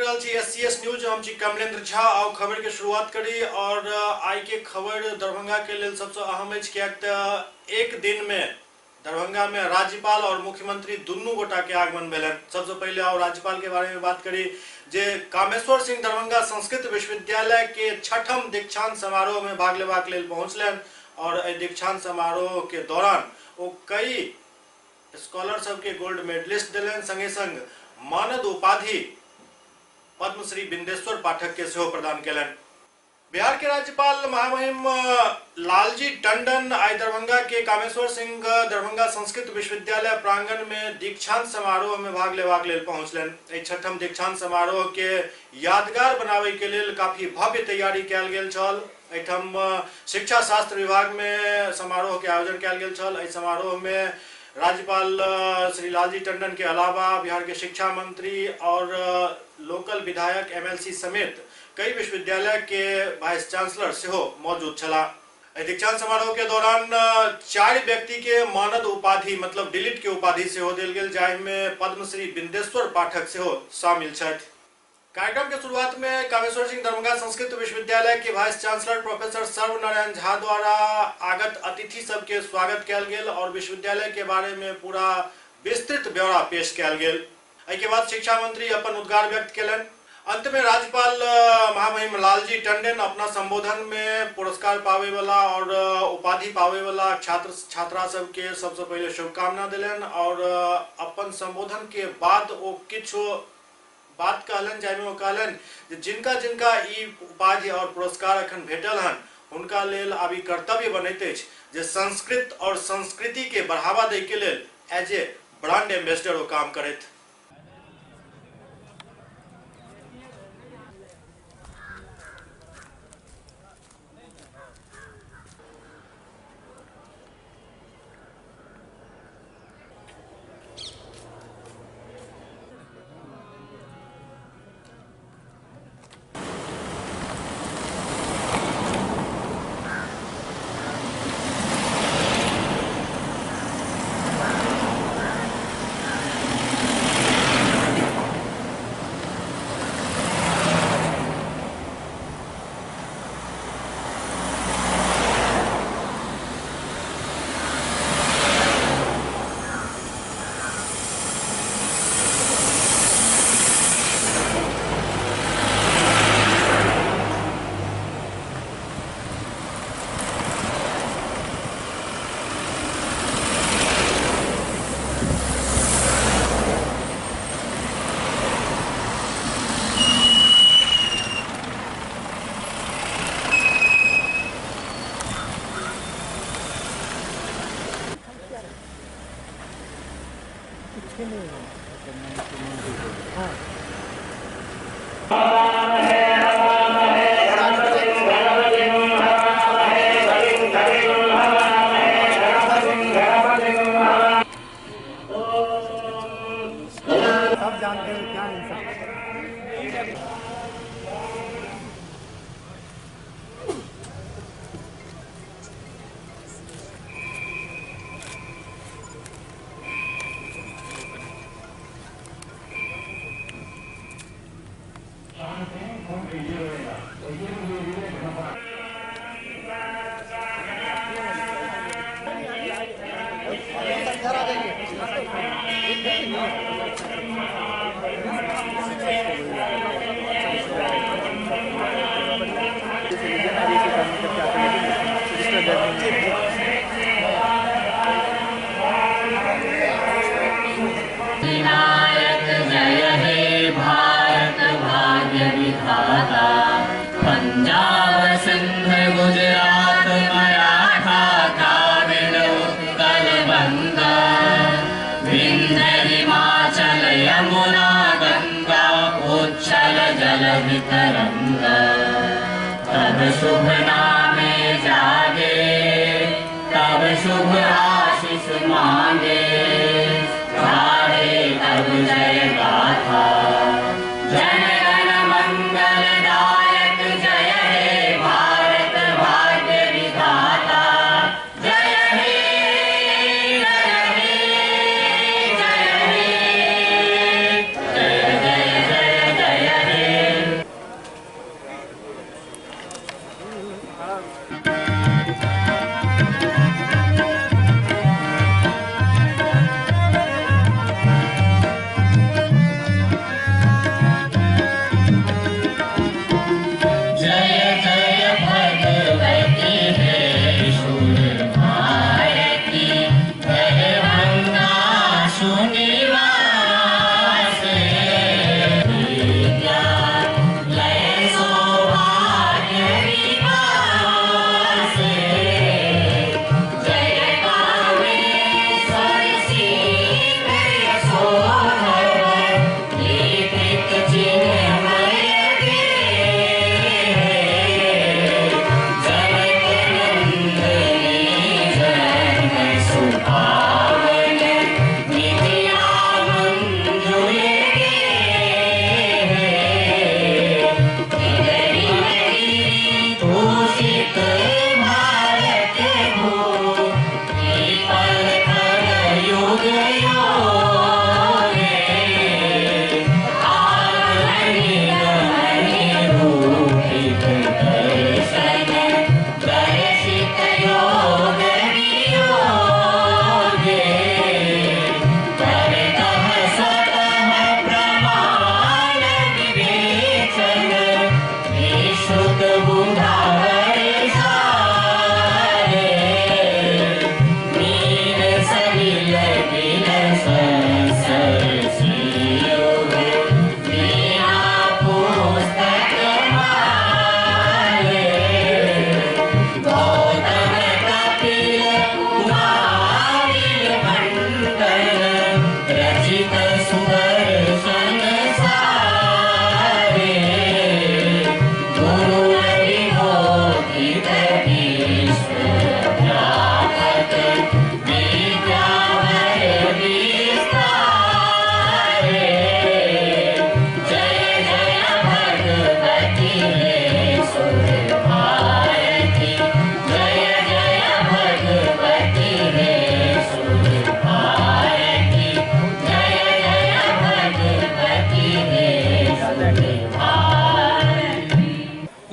रहल छी SCS news. हम छी कमलेंद्र झा। आओ खबर के शुरुआत करी और आई के खबर दरभंगा के लेल सबसे अहम अछि, कियाक त एक दिन में दरभंगा में राज्यपाल और मुख्यमंत्री दुनू गोटा के आगमन भेलन। सबसे पहले आओ राज्यपाल के बारे में बात करी जे कामेश्वर सिंह दरभंगा संस्कृत विश्वविद्यालय के 6म दीक्षांत समारोह में भाग लेबाक लेल पहुंचलन और दीक्षांत समारोह के दौरान वो कई स्कॉलर सब के गोल्ड मेडलिस्ट दिलन, संगे संग मानद उपाधि पद्मश्री बिंदेश्वर पाठक के सेहो प्रदान केलन। बिहार के राज्यपाल महामहिम लालजी टंडन आई दरभंगा के कामेश्वर सिंह दरभंगा संस्कृत विश्वविद्यालय प्रांगण में दीक्षांत समारोह में भाग लेबाक लेल पहुंचलन। 6म दीक्षांत समारोह के यादगार बनावे के लेल काफी भव्य तैयारी कैल गेल छल। एठम शिक्षा शास्त्र विभाग में समारोह के आयोजन कैल गेल छल। एहि समारोह में राज्यपाल श्री लालजी टंडन के अलावा बिहार के शिक्षा मंत्री और लोकल विधायक MLC समेत कई विश्वविद्यालय के वाइस चांसलर सेहो मौजूद छला। दीक्षांत समारोह के दौरान 4 व्यक्ति के मानद उपाधि मतलब डिलीट के उपाधि सेहो देल गेल, जाहि में पद्मश्री बिंदेश्वर पाठक सेहो शामिल छथि। कार्यक्रम के शुरुआत में कामेश्वर सिंह दरभंगा संस्कृत विश्वविद्यालय के vice chancellor professor Sarvanarayan Jha द्वारा आगत अतिथि सबके स्वागत कैल गेल और विश्वविद्यालय के बारे में पूरा विस्तृत ब्यौरा पेश कैल गेल। एहि के बाद शिक्षा मंत्री अपन उद्गार व्यक्त केलन। अंत में राज्यपाल महामहिम लालजी टंडन अपना संबोधन में पुरस्कार पावे वाला और उपाधि पावे वाला छात्र छात्रा सबके सबसे पहले शुभकामना दिलन और अपन संबोधन के बाद वो किछु बात कहलन, जाहि में वो कहलन जिनका जिनका ई उपाधि और पुरस्कार अखन भेटल हन उनका लेल आबी कर्तव्य बनैत अछि जे संस्कृत और संस्कृति के बढ़ावा दै के लेल एज ए ब्रांड एम्बेसडर वो काम करैत। सब जानते हैं क्या इंसान विनायक जय हे भारत भाग्य विधाता, पंजाब सिंध गुजरात मराठा द्राविड़ उत्कल बंगा, विंध्य हिमाचल यमुना गंगा उच्छल जल वितरंगा। तब शुभ नामे जागे, तब शुभ आशीष मांगे, तब जय गाथा जन गण मंगलदायक। जय हे भारत भाग्य विधाता, जय हे जय हे जय हे जय जय जय जय हे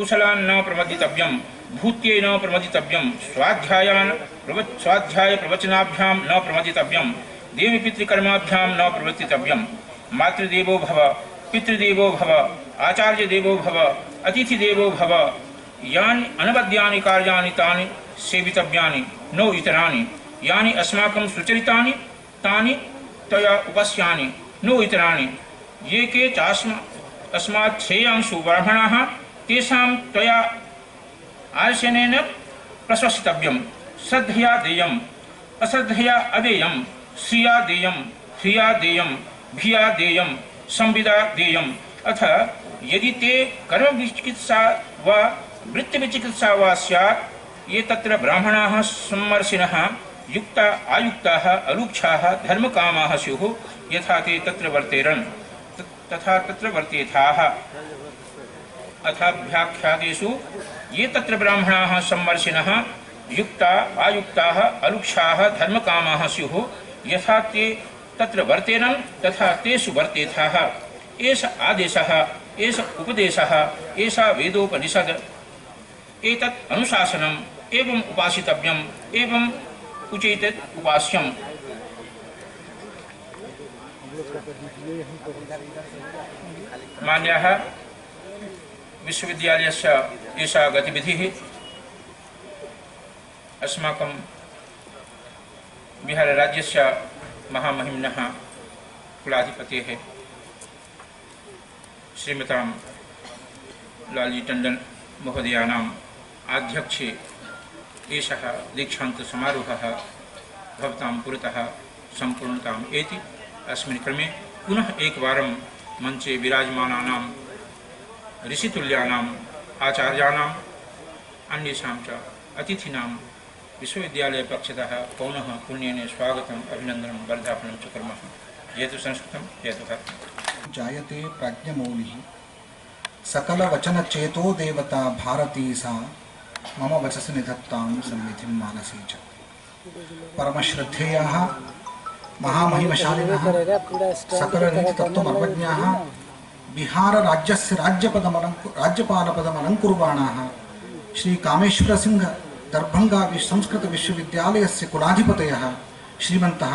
कुशलान् न प्रमदितव्यं, भूत्यै न प्रमदितव्यं, स्वाध्याय प्रवचनाभ्यां न प्रमदितव्यं, देवी पितृकर्माभ्यां न प्रवर्तितव्यं। मातृदेवो भव, पितृदेवो भव, आचार्य देवो भव, अतिथि देवो भव। यानि अनवद्यानि कार्याणि तानि सेवितव्यानि, नो इतराणि। यानि अस्माकं सुचरितानि तानि तया उपस्यानि, नो इतराणि। ये के अस्मात् श्रेयांसु ब्राह्मणाः तेषां त्वया आर्षणेन प्रशंसितव्यं। श्रद्धया देयम्, अश्रद्धया अदेयं, श्रिया देयं, ह्रिया देयं, भिया देयं, संविदा देयम्। अथ यदि ते कर्मविचिकित्सा वा वृत्तिविचिकित्सा वा स्यात्, ये तत्र ब्राह्मणाः सम्मर्शिनः युक्ता आयुक्ताः अलुक्षाः धर्मकामाः स्युः, यथा ते तत्र वर्तेरन् तथा तत्र वर्तेथाः। अथाभ्याख्यातेषु ये तत्र ब्राह्मणाः सम्मर्शिनः युक्ता आयुक्ताः अलुक्षाः धर्मकामाः स्युः, यथा ते तत्र वर्तेरन् तथा तेषु वर्तेथाः। एष आदेशः, एष उपदेशः, एषा वेदोपनिषद, एतत् अनुशासनम् एवम् उपासितव्यम्, एवम् उचैतत् उपास्यम्। मान्याः, विश्वविद्यालयस्य एषा गतिविधिः अस्माकं बिहारराज्यस्य महामहिम्नः कुलाधिपतेः श्रीमतां लालजी टंडन महोदयानाम् आध्यक्षे एषः दीक्षान्तसमारोहः भवतां पुरतः सम्पूर्णताम् एति। अस्मिन् क्रमे पुनः एकवारं मंचे विराजमानानां ऋषितुल्यानाम् आचार्याणाम् अन्येषां च अतिथीनां विश्वविद्यालयपक्षतः पौनः पुण्येन स्वागतम् अभिनन्दनं वर्धापनं च कुर्मः। जयतु संस्कृतं, जयतु भारतम्। जायते प्राज्ञमौलिः सकलवचनचेतो देवता भारती सा मम वचसि निधत्तां सन्निधिं मानसी च। परमश्रद्धेयाः महामहिमशालिनः सकलनीतितत्त्वमर्वज्ञाः बिहारराज्यस्य राज्यपालपदमलङ्कुर्वाणाः श्रीकामेश्वरसिंह दर्भङ्गा संस्कृतविश्वविद्यालयस्य कुलाधिपतयः श्रीमन्तः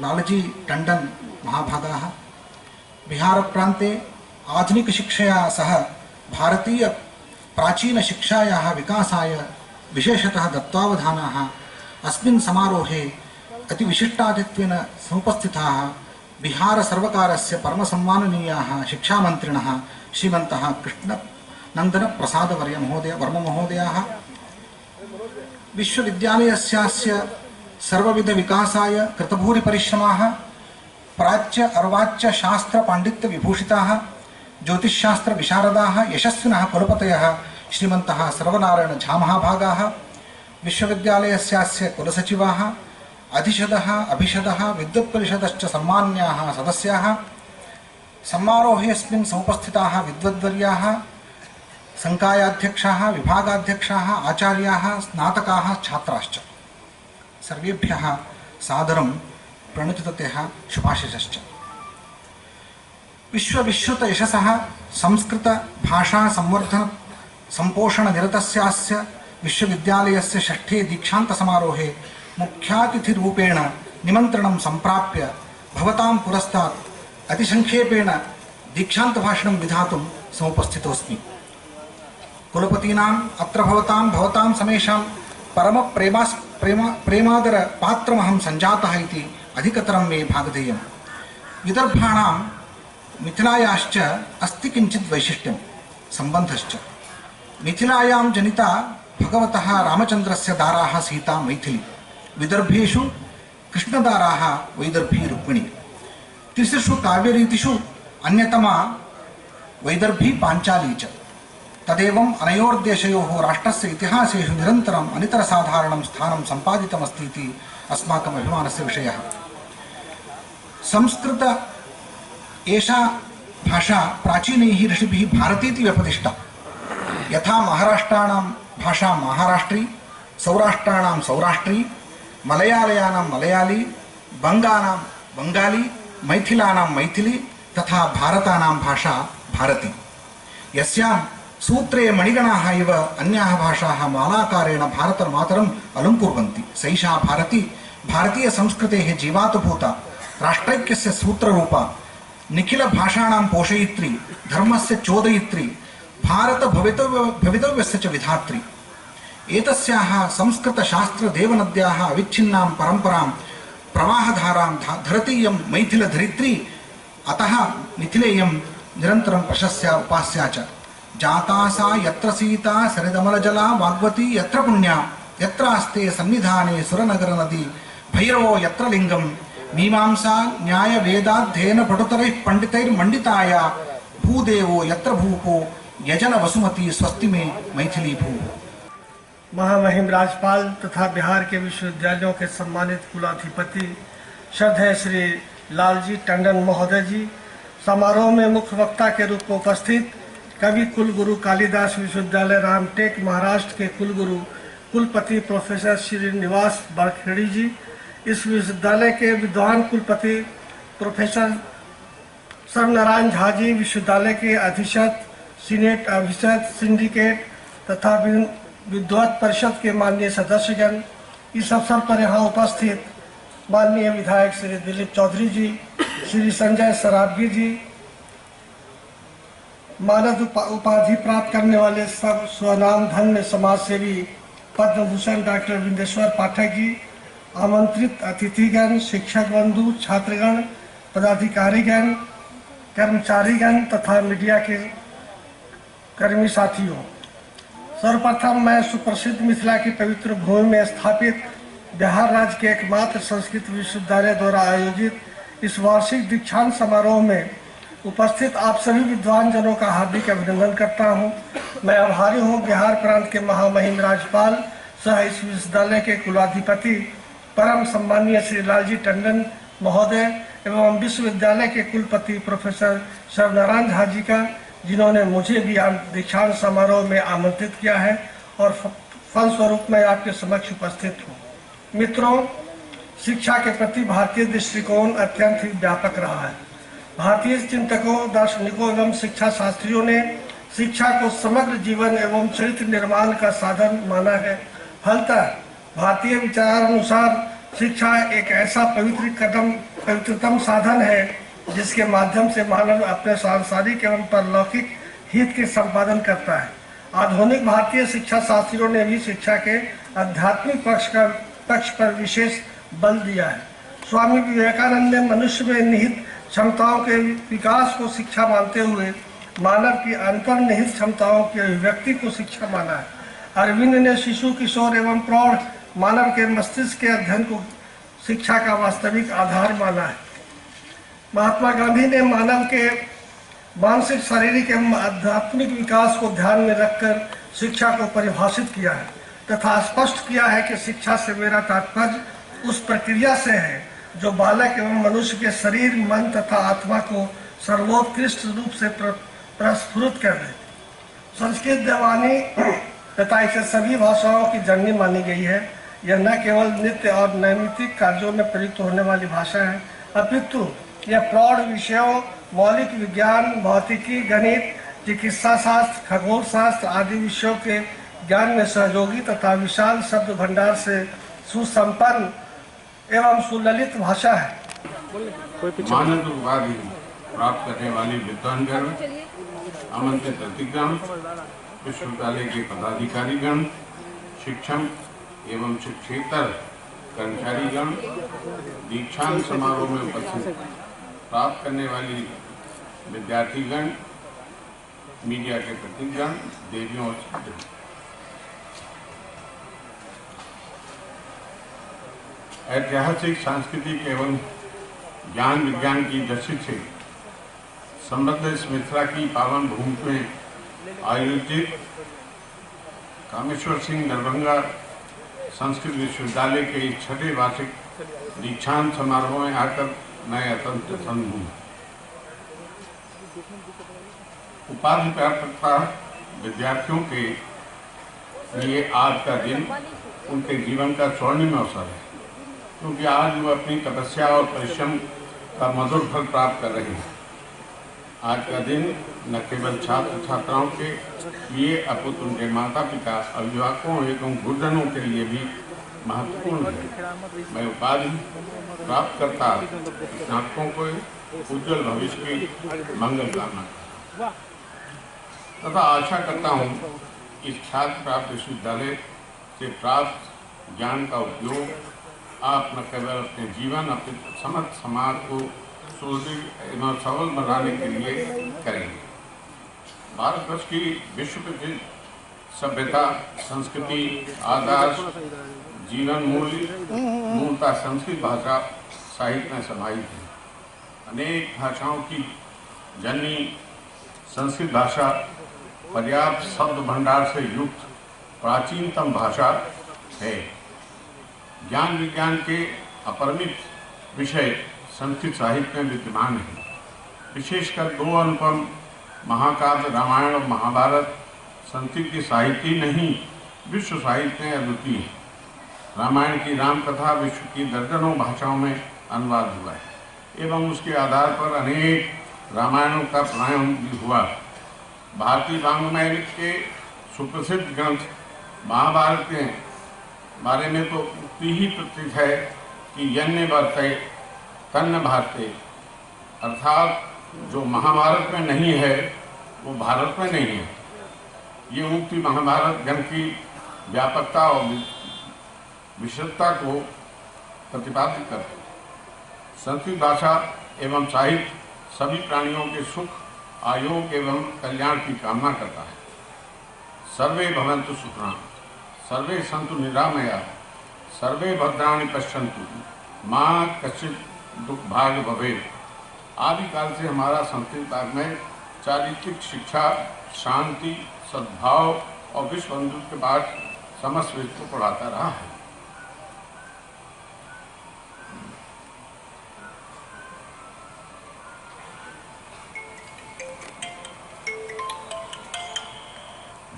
लालजी टंडन महाभागाः बिहारप्रान्ते आधुनिकशिक्षया सह भारतीय प्राचीनशिक्षायाः विकासाय विशेषतः दत्तावधानाः अस्मिन् समारोहे अतिविशिष्टातिथ्येन समुपस्थिताः बिहारसर्वकारस्य परमसम्माननीयाः शिक्षामन्त्रिणः श्रीमन्तः कृष्णनन्दनप्रसादवर्ममहोदयाः विश्वविद्यालयस्यास्य सर्वविधविकासाय कृतभूरिपरिश्रमाः प्राच्य अर्वाच्य शास्त्र पाण्डित्य विभूषिताः ज्योतिषशास्त्र विशारदाः यशस्विनः कुलपतयः श्रीमन्तः सर्वनारायण झा महाभागाः विश्वविद्यालयस्यास्य कुलसचिवाः अधिषदः अभिषदः विद्वत्परिषदश्च सम्मान्याः सदस्याः समारोहेऽस्मिन् समुपस्थिताः विद्वद्वर्याः संकायाध्यक्षाः विभागाध्यक्षाः आचार्याः स्नातकाः छात्राश्च सर्वेभ्यः सादरं प्रणतिततयः शुभाशिषश्च। विश्वविश्रुत यशसः संस्कृत भाषा संवर्धन संपोषण निरतस्यास्य विश्वविद्यालयस्य षष्ठे दीक्षान्त समारोहे मुख्यातिथिरूपेण निमन्त्रणं सम्प्राप्य भवतां पुरस्तात् अतिसंक्षेपेण दीक्षान्त भाषणं विधातुं समुपस्थितोऽस्मि। कुलपतीनाम् अत्र भवतां समेषां परम प्रेमादर पात्रमहं सञ्जातः इति अधिकतरं मे भागधेयम्। विदर्भाणां मिथिलायाश्च अस्ति किञ्चित् वैशिष्ट्यं सम्बन्धश्च। मिथिलायां जनिता भगवतः रामचन्द्रस्य दाराः सीता मैथिली, विदर्भेषु कृष्णदाराः वैदर्भी रुक्मिणी। तिसृषु काव्यरीतिषु अन्यतमा वैदर्भी पाञ्चाली च। तदेवम् अनयोर्देशयोः राष्ट्रस्य इतिहासेषु निरन्तरम् अनितरसाधारणं स्थानं सम्पादितमस्ति इति अस्माकम् अभिमानस्य विषयः। संस्कृत एषा भाषा प्राचीनैः ऋषिभिः भारतीति व्यपदिष्टा। यथा महाराष्ट्राणां भाषा महाराष्ट्री, सौराष्ट्राणां सौराष्ट्री, मलयालयानां मलयाली, बंगानां बंगाली, मैथिलानां मैथिली तथा भारतानां भाषा भारती। यस्यां सूत्रे मणिगणाः इव अन्याः भाषाः मालाकारेण भारतमातरम् अलङ्कुर्वन्ति। सैषा भारती भारतीयसंस्कृतेः जीवातुभूता, राष्ट्रैक्यस्य सूत्ररूपा, निखिलभाषाणां पोषयित्री, धर्मस्य चोदयित्री, भारतभवितव्यस्य च विधात्री। एतस्याः संस्कृतशास्त्रदेवनद्याः अविच्छिन्नां परम्परां प्रवाहधारां धरतीयं मैथिलधरित्री, अतः मिथिलेयं निरन्तरं प्रशस्या उपास्या च। जाता सा यत्र सीता सरिदमलजला वाग्वती यत्र पुण्या, यत्र आस्ते सन्निधाने सुरनगरनदी, भैरवो यत्र लिंगम, मीमांसा न्याय वेदाध्ययन पटुतरैः पंडितैर्मण्डिताया, भूदेवो यत्र भूपो यजन वसुमती स्वस्ति में मैथिली भू। महामहिम राज्यपाल तथा बिहार के विश्वविद्यालयों के सम्मानित कुलाधिपति श्रद्धेय श्री लालजी टंडन महोदय जी, समारोह में मुख्य वक्ता के रूप में उपस्थित कवि कुलगुरु कालिदास विश्वविद्यालय रामटेक महाराष्ट्र के कुलगुरु कुलपति प्रोफेसर श्रीनिवास बरखेड़ी जी, इस विश्वविद्यालय के विद्वान कुलपति प्रोफेसर सर्वनारायण झा जी, विश्वविद्यालय के अधीक्षक, सीनेट अभिषेक सिंडिकेट तथा विद्वत परिषद के माननीय सदस्यगण, इस अवसर पर यहाँ उपस्थित माननीय विधायक श्री दिलीप चौधरी जी, श्री संजय सराबगी जी, मानद उपाधि प्राप्त करने वाले सब स्वनाम धन्य समाजसेवी पद्म भूषण डॉक्टर विंदेश्वर पाठक जी, आमंत्रित अतिथिगण, शिक्षक बंधु, छात्रगण, पदाधिकारीगण, कर्मचारीगण तथा मीडिया के कर्मी साथियों, सर्वप्रथम मैं सुप्रसिद्ध मिथिला की पवित्र भूमि में स्थापित बिहार राज्य के एकमात्र संस्कृत विश्वविद्यालय द्वारा आयोजित इस वार्षिक दीक्षांत समारोह में उपस्थित आप सभी विद्वान जनों का हार्दिक अभिनंदन करता हूं। मैं आभारी हूं बिहार प्रांत के महामहिम राज्यपाल सह इस विश्वविद्यालय के कुलाधिपति परम सम्मानीय श्री लालजी टंडन महोदय एवं विश्वविद्यालय के कुलपति प्रोफेसर सर्वनारायण झा जी का, जिन्होंने मुझे भी दीक्षांत समारोह में आमंत्रित किया है और फलस्वरूप मैं आपके समक्ष उपस्थित हूँ। मित्रों, शिक्षा के प्रति भारतीय दृष्टिकोण अत्यंत ही व्यापक रहा है। भारतीय चिंतकों, दार्शनिकों एवं शिक्षा शास्त्रियों ने शिक्षा को समग्र जीवन एवं चरित्र निर्माण का साधन माना है। फलतः भारतीय विचारानुसार शिक्षा एक ऐसा पवित्रतम साधन है जिसके माध्यम से मानव अपने सांसारिक एवं परलौकिक हित के संपादन करता है। आधुनिक भारतीय शिक्षा शास्त्रियों ने भी शिक्षा के आध्यात्मिक पक्ष पर विशेष बल दिया है। स्वामी विवेकानंद ने मनुष्य में निहित क्षमताओं के विकास को शिक्षा मानते हुए मानव की अंतर्निहित क्षमताओं की अभिव्यक्ति को शिक्षा माना है। अरविंद ने शिशु, किशोर एवं प्रौढ़ मानव के मस्तिष्क के अध्ययन को शिक्षा का वास्तविक आधार माना है। महात्मा गांधी ने मानव के मानसिक, शारीरिक एवं आध्यात्मिक विकास को ध्यान में रखकर शिक्षा को परिभाषित किया है तथा स्पष्ट किया है कि शिक्षा से मेरा तात्पर्य उस प्रक्रिया से है जो बालक एवं मनुष्य के शरीर, मन तथा आत्मा को सर्वोत्कृष्ट रूप से प्रस्फुरित कर रहे। संस्कृत देवानी तथा इसे सभी भाषाओं की जननी मानी गई है। यह न केवल नित्य और नैमित्तिक कार्यों में प्रयुक्त होने वाली भाषा है, अपितु यह प्रौढ़ विषयों, मौलिक विज्ञान, भौतिकी, गणित, चिकित्सा शास्त्र, खगोल शास्त्र आदि विषयों के ज्ञान में सहयोगी तथा विशाल शब्द भंडार से सुसंपन्न एवं सुललित भाषा है। मानद उपाधि प्राप्त करने वाली विद्वानगण, आमंत्रित अतिथिगण, विश्वविद्यालय के पदाधिकारीगण, शिक्षक एवं शिक्षेतर कर्मचारीगण, दीक्षांत समारोह में उपस्थित प्राप्त करने वाली विद्यार्थीगण, मीडिया के प्रतिनिधिगण, देवियों और छात्रों, ऐतिहासिक, सांस्कृतिक एवं ज्ञान विज्ञान की दृष्टि से समृद्ध इस मिथिला की पावन भूमि में आयोजित कामेश्वर सिंह दरभंगा संस्कृत विश्वविद्यालय के इस छठे वार्षिक दीक्षांत समारोह में आकर मैं अत्यंत प्रसन्न हूँ। उपाधि प्राप्तता विद्यार्थियों के लिए आज का दिन उनके जीवन का स्वर्णिम अवसर है, क्योंकि आज वो अपनी तपस्या और परिश्रम का मधुर फल प्राप्त कर रहे हैं। आज का दिन न केवल छात्र छात्राओं के लिए अपितु उनके माता पिता, अभिभावकों एवं गुरुजनों के लिए भी महत्वपूर्ण है। मैं उपाधि प्राप्त करता स्नातकों को उज्जवल भविष्य की मंगल कामना तथा आशा करता हूँ इस छात्र प्राप्त विश्वविद्यालय से प्राप्त ज्ञान का उपयोग आप न केवल अपने जीवन, अपने समस्त समाज को सुदृढ़ एवं सबल बनाने के लिए करेंगे। भारतवर्ष की विश्व प्रसिद्ध सभ्यता, संस्कृति, आदर्श, जीवन मूलतः संस्कृत भाषा साहित्य में समाहित है। अनेक भाषाओं की जननी संस्कृत भाषा पर्याप्त शब्द भंडार से युक्त प्राचीनतम भाषा है। ज्ञान विज्ञान के अपरिमित विषय संस्कृत साहित्य में विद्यमान है। विशेषकर दो अनुपम महाकाव्य रामायण और महाभारत संस्कृत के साहित्य नहीं विश्व साहित्य में अद्वितीय है। रामायण की राम कथा विश्व की दर्जनों भाषाओं में अनुवाद हुआ है एवं उसके आधार पर अनेक रामायणों का प्रणयन भी हुआ। भारतीय वाङ्मय के सुप्रसिद्ध ग्रंथ महाभारत के बारे में तो उक्ति ही प्रतीत है कि यन्ने वर्ते तन्न भारते, अर्थात जो महाभारत में नहीं है वो भारत में नहीं है। ये उक्ति महाभारत ग्रंथ की व्यापकता और विशेषता को प्रतिपादित करती है। संस्कृत भाषा एवं साहित्य सभी प्राणियों के सुख, आयोग एवं कल्याण की कामना करता है। सर्वे भवन्तु सुखिनः, सर्वे सन्तु निरामया, सर्वे भद्राणि पश्यन्तु, मां कश्चित् दुर्भाग्य भवेत्। आदिकाल से हमारा संस्कृत वाङ्मय चारित्रिक शिक्षा, शांति, सद्भाव और विश्व बंधुत्व के पाठ समस्त विश्व को पढ़ाता रहा है।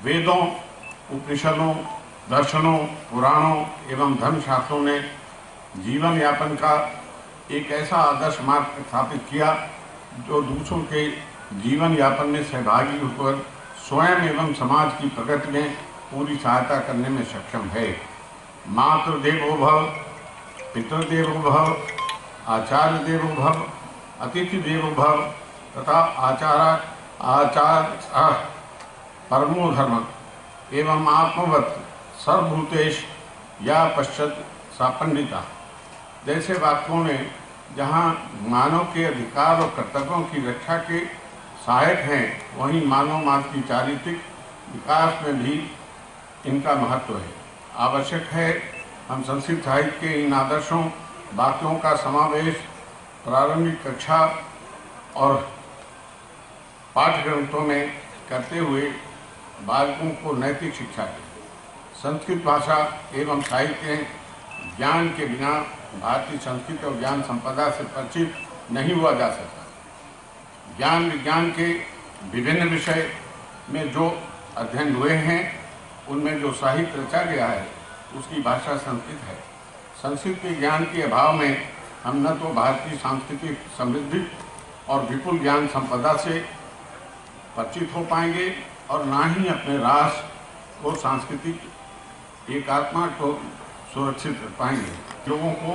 वेदों, उपनिषदों, दर्शनों, पुराणों एवं धर्मशास्त्रों ने जीवन यापन का एक ऐसा आदर्श मार्ग स्थापित किया जो दूसरों के जीवन यापन में सहभागी होकर स्वयं एवं समाज की प्रगति में पूरी सहायता करने में सक्षम है। मातृदेवो भव, पितृदेवो भव, आचार्य देवो भव, अतिथि देवो भव तथा आचार परमो धर्म एवं आत्मवत सर्वभूतेश या पश्चात सा पंडिता जैसे वाक्यों में जहाँ मानव के अधिकार और कर्तव्यों की रक्षा के सहायक हैं, वहीं मानव मात्र की चारित्रिक विकास में भी इनका महत्व है। आवश्यक है हम संस्कृत साहित्य के इन आदर्शों वाक्यों का समावेश प्रारंभिक कक्षा और पाठ्यग्रंथों में करते हुए बालकों को नैतिक शिक्षा दें। संस्कृत भाषा एवं साहित्य ज्ञान के बिना भारतीय संस्कृति और ज्ञान संपदा से परिचित नहीं हुआ जा सकता। ज्ञान विज्ञान के विभिन्न विषय में जो अध्ययन हुए हैं उनमें जो साहित्य रचा गया है उसकी भाषा संस्कृत है। संस्कृत के ज्ञान के अभाव में हम न तो भारतीय सांस्कृतिक समृद्धि और विपुल ज्ञान संपदा से परिचित हो पाएंगे और ना ही अपने राष्ट्र को सांस्कृतिक एकात्मा को सुरक्षित कर पाएंगे। लोगों को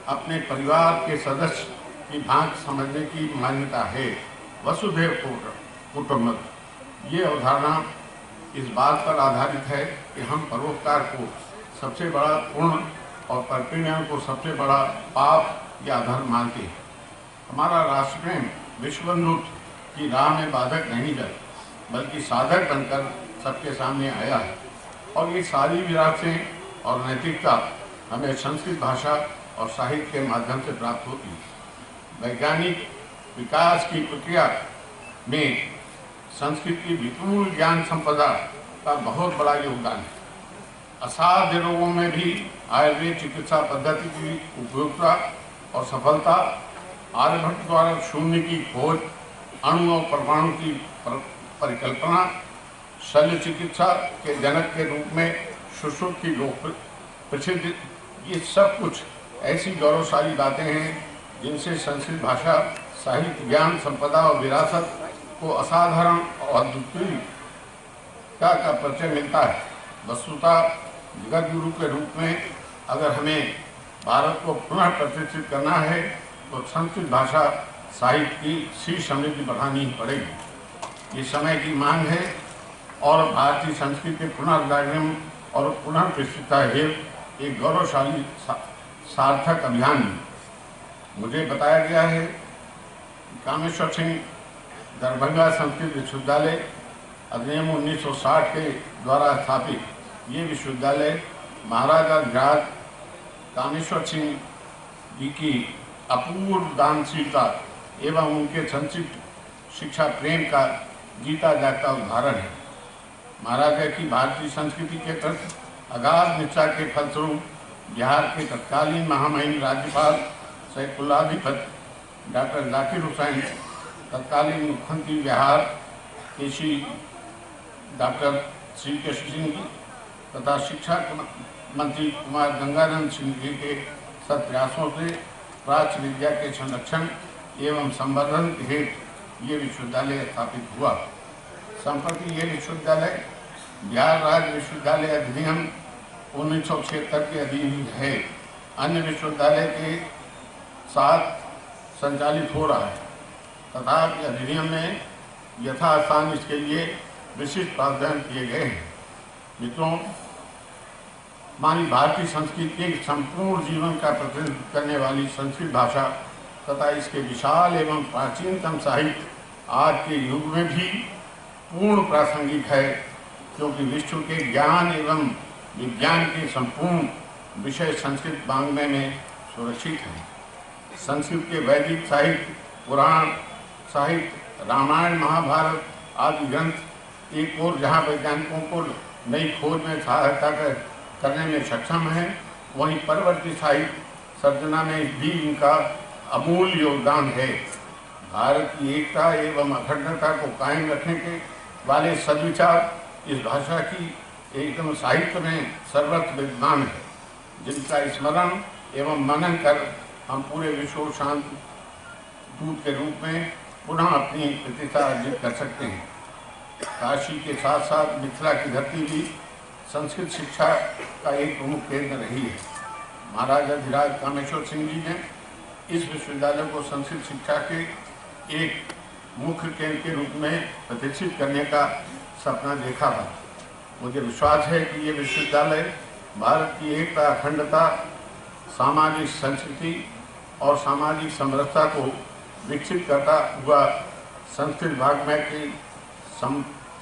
अपने परिवार के सदस्य की भांति समझने की मान्यता है। वसुधैव कुटुम्बकम्, ये अवधारणा इस बात पर आधारित है कि हम परोपकार को सबसे बड़ा पुण्य और परपिण्य को सबसे बड़ा पाप या धर्म मानते हैं। हमारा राष्ट्र प्रेम विश्व बंधुत्व की राह में बाधक नहीं बने बल्कि साधक बनकर सबके सामने आया है और ये सारी विरासतें और नैतिकता हमें संस्कृत भाषा और साहित्य के माध्यम से प्राप्त होती है। वैज्ञानिक विकास की प्रक्रिया में संस्कृत की विपुल ज्ञान संपदा का बहुत बड़ा योगदान है। असाध्य रोगों में भी आयुर्वेद चिकित्सा पद्धति की उपयोगिता और सफलता, आर्यभट्ट द्वारा शून्य की खोज, अणु और परमाणु की परिकल्पना, शल्य चिकित्सा के जनक के रूप में सुश्रुत की लोक प्रसिद्ध, ये सब कुछ ऐसी गौरवशाली बातें हैं जिनसे संस्कृत भाषा, साहित्य, ज्ञान संपदा और विरासत को असाधारण और अद्वितीयता का परिचय मिलता है। वस्तुतः जगत गुरु के रूप में अगर हमें भारत को पुनः प्रतिष्ठित करना है तो संस्कृत भाषा साहित्य की सी समृद्धि बढ़ानी ही पड़ेगी। ये समय की मांग है और भारतीय संस्कृति के पुनर्जागरण और पुनः प्रतिष्ठिता हेतु एक गौरवशाली सार्थक अभियान में मुझे बताया गया है कि कामेश्वर सिंह दरभंगा संस्कृत विश्वविद्यालय अधिनियम 1960 के द्वारा स्थापित ये विश्वविद्यालय महाराजा ध्यान कामेश्वर सिंह जी की अपूर्व दानशीलता एवं उनके संक्षिप्त शिक्षा प्रेम का जीता जागता उदाहरण है। महाराजा की भारतीय संस्कृति के प्रति अगाध निष्ठा के फलस्वरूप बिहार के तत्कालीन महामहिम राज्यपाल सह कुलाधिपति डॉक्टर जाकिर हुसैन, तत्कालीन मुख्यमंत्री बिहार केसी डॉक्टर श्री कृष्ण सिंह जी तथा शिक्षा मंत्री कुमार गंगानंद सिंह जी के सत्प्रयासों से प्राच्य विद्या के संरक्षण एवं संवर्धन के हेतु ये विश्वविद्यालय स्थापित हुआ। संप्रति ये विश्वविद्यालय बिहार राज्य विश्वविद्यालय अधिनियम 1976 के अधीन ही है। अन्य विश्वविद्यालय के साथ संचालित हो रहा है तथा अधिनियम में यथास्थान इसके लिए विशिष्ट प्रावधान किए गए हैं। मित्रों, मानी भारतीय संस्कृति के संपूर्ण जीवन का प्रतिनिधित्व करने वाली संस्कृत भाषा तथा इसके विशाल एवं प्राचीनतम साहित्य आज के युग में भी पूर्ण प्रासंगिक है, क्योंकि विश्व के ज्ञान एवं विज्ञान के संपूर्ण विषय संस्कृत वाङ्मय में सुरक्षित हैं। संस्कृत के वैदिक साहित्य, पुराण साहित्य, रामायण महाभारत आदि ग्रंथ एक और जहाँ वैज्ञानिकों को नई खोज में सहायता करने में सक्षम है, वहीं परवर्ती साहित्य सर्जना में भी इनका अमूल्य योगदान है। भारत की एकता एवं अखंडता को कायम रखने के वाले सद्विचार इस भाषा की एकदम साहित्य में सर्वत्र विद्यमान है, जिनका स्मरण एवं मनन कर हम पूरे विश्व शांति दूत के रूप में पुनः अपनी प्रतिष्ठा अर्जित कर सकते हैं। काशी के साथ साथ मिथिला की धरती भी संस्कृत शिक्षा का एक प्रमुख केंद्र रही है। महाराजा धीराज कामेश्वर सिंह जी ने इस विश्वविद्यालय को संस्कृत शिक्षा के एक मुख्य केंद्र के रूप में प्रतिष्ठित करने का सपना देखा था। मुझे विश्वास है कि ये विश्वविद्यालय भारत की एकता, अखंडता, सामाजिक संस्कृति और सामाजिक समरसता को विकसित करता हुआ संस्कृत वाङ्मय की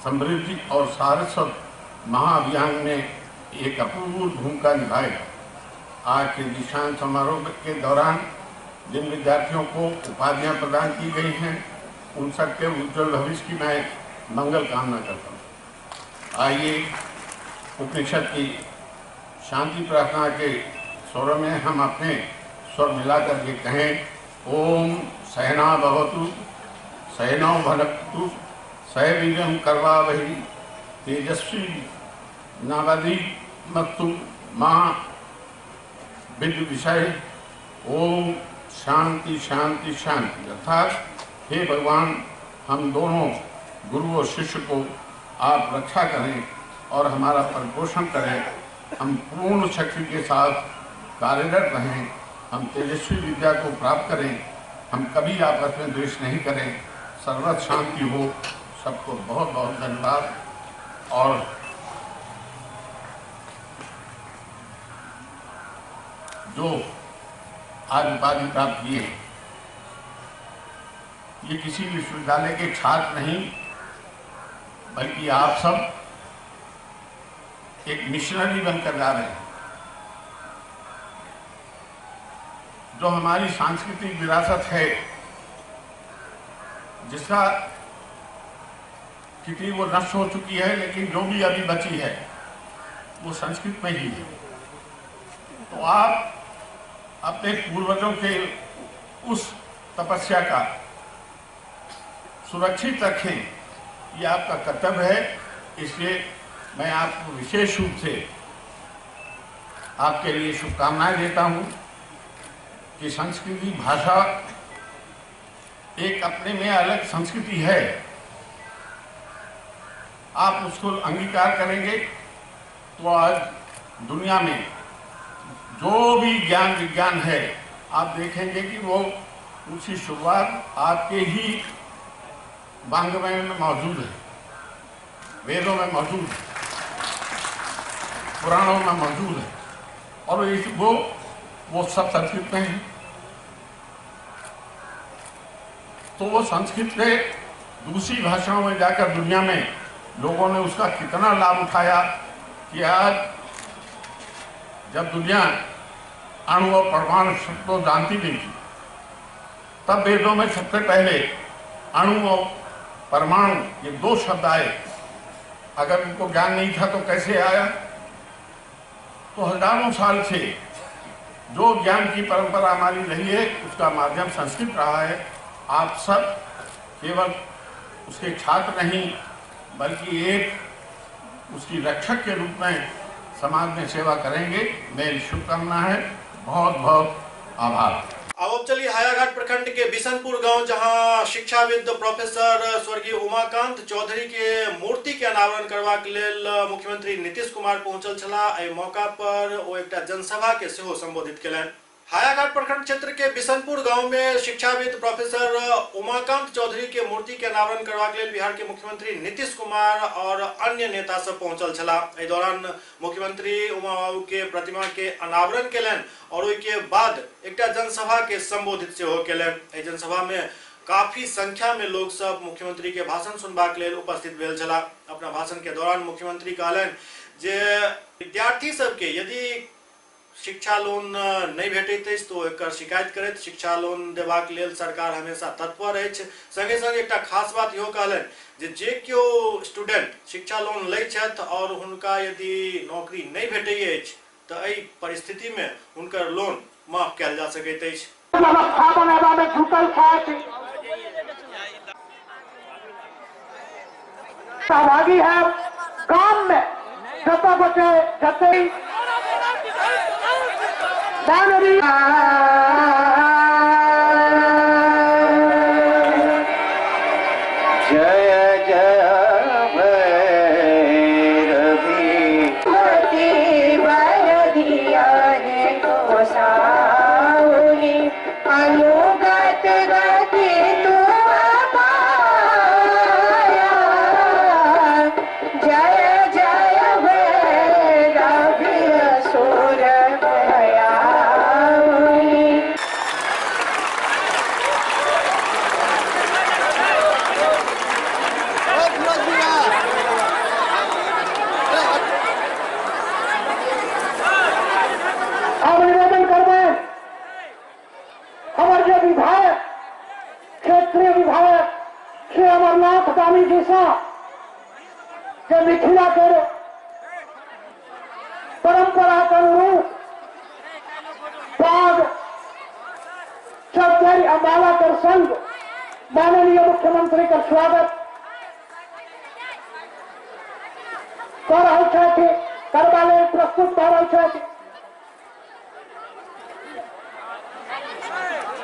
समृद्धि और सारस्वत महाअभियान में एक अपूर्व भूमिका निभाएगा। आज के दीक्षांत समारोह के दौरान जिन विद्यार्थियों को उपाधियां प्रदान की गई हैं, उन सबके उज्जवल भविष्य की मैं मंगल कामना करता हूँ। आइए उपनिषद की शांति प्रार्थना के स्वर में हम अपने स्वर मिलाकर के कहें, ओम सहना भवतु सहनौ भुनक्तु सह वीर्यं कर्वावहै तेजस्वी नावधीमस्तु मा विद्विषाय। ओम शांति शांति शांति। अर्थात हे भगवान, हम दोनों गुरु और शिष्य को आप रक्षा करें और हमारा परिपोषण करें। हम पूर्ण शक्ति के साथ कार्यरत रहें, हम तेजस्वी विद्या को प्राप्त करें, हम कभी आपस में द्वेष नहीं करें, सर्वत्र शांति हो। सबको बहुत बहुत धन्यवाद। और जो आज उपाधि प्राप्त किए, ये किसी विश्वविद्यालय के छात्र नहीं, बल्कि आप सब एक मिशनरी बनकर जा रहे हैं। जो हमारी सांस्कृतिक विरासत है, जिसका क्योंकि वो नष्ट हो चुकी है, लेकिन जो भी अभी बची है वो संस्कृत में ही है। तो आप अपने पूर्वजों के उस तपस्या का सुरक्षित रखें, ये आपका कर्तव्य है। इसलिए मैं आपको विशेष रूप से आपके लिए शुभकामनाएं देता हूँ कि संस्कृति भाषा एक अपने में अलग संस्कृति है, आप उसको अंगीकार करेंगे तो आज दुनिया में जो भी ज्ञान विज्ञान है आप देखेंगे कि वो उसकी शुरुआत आपके ही वाङ्मय में मौजूद है, वेदों में मौजूद है, पुराणों में मौजूद है, और वो सब संस्कृत में है। तो वो संस्कृत पे दूसरी भाषाओं में जाकर दुनिया में लोगों ने उसका कितना लाभ उठाया कि आज जब दुनिया अणु और परमाणु शब्द तो जानती नहीं थी, तब वेदों में सबसे पहले अणु और परमाणु ये दो शब्द आए। अगर उनको ज्ञान नहीं था तो कैसे आया? तो हजारों साल से जो ज्ञान की परंपरा हमारी रही है उसका माध्यम संस्कृत रहा है। आप सब केवल उसके छात्र नहीं बल्कि एक उसकी रक्षक के रूप में समाज में सेवा करेंगे। मेरी शुभकामना है। बहुत बहुत आभार। अब चलिए हायाघाट प्रखंड के बिशनपुर गांव, जहां शिक्षाविद प्रोफेसर स्वर्गीय उमाकांत चौधरी के मूर्ति के अनावरण करवा के लेल मुख्यमंत्री नीतीश कुमार पहुंचल छला। एहि मौका पर ओ एकटा जनसभा के सेहो संबोधित केलनि। हायाघाट प्रखंड क्षेत्र के बिशनपुर गांव में शिक्षाविद प्रोफेसर उमाकांत चौधरी के मूर्ति के अनावरण करवा के लेल बिहार के मुख्यमंत्री नीतीश कुमार और अन्य नेता सब पहुंचल छला। एहि दौरान मुख्यमंत्री उमा बाबू के प्रतिमा के अनावरण केलनि और ओहि के बाद एकटा जनसभा के संबोधित सेहो केलनि। एहि जनसभा में काफी संख्या में लोग सब मुख्यमंत्री के भाषण सुनबाक लेल उपस्थित भेल छला। अपना भाषण के दौरान मुख्यमंत्री कहलनि जे विद्यार्थी सबके यदि शिक्षा लोन नहीं भेटैत अछि तो एकर शिकायत करैत शिक्षा लोन देबाक लेल सरकार हमेशा तत्पर अछि। संगे संगे एकटा खास बात इहो कहलनि जे केओ स्टूडेंट शिक्षा लोन लै छथि और हुनका यदि नौकरी नहीं भेटैत अछि तऽ एहि परिस्थिति में हुनकर लोन माफ कयल जा सकैत अछि। सहभागी है गांव में जते बच्चे जते जय जय भैरवी अति वरदिया है तो साउली अनुगत गति तू पाया। जय जय भैरवी असुर विधायक क्षेत्रीय विधायक श्री अमरनाथ दानी जी के मिथिला के परंपरा के अनुरूप बाघ चौधरी अम्बाला कर संघ माननीय मुख्यमंत्री का स्वागत कर रहे थे, करवा लेल प्रस्तुत कर रहे थे।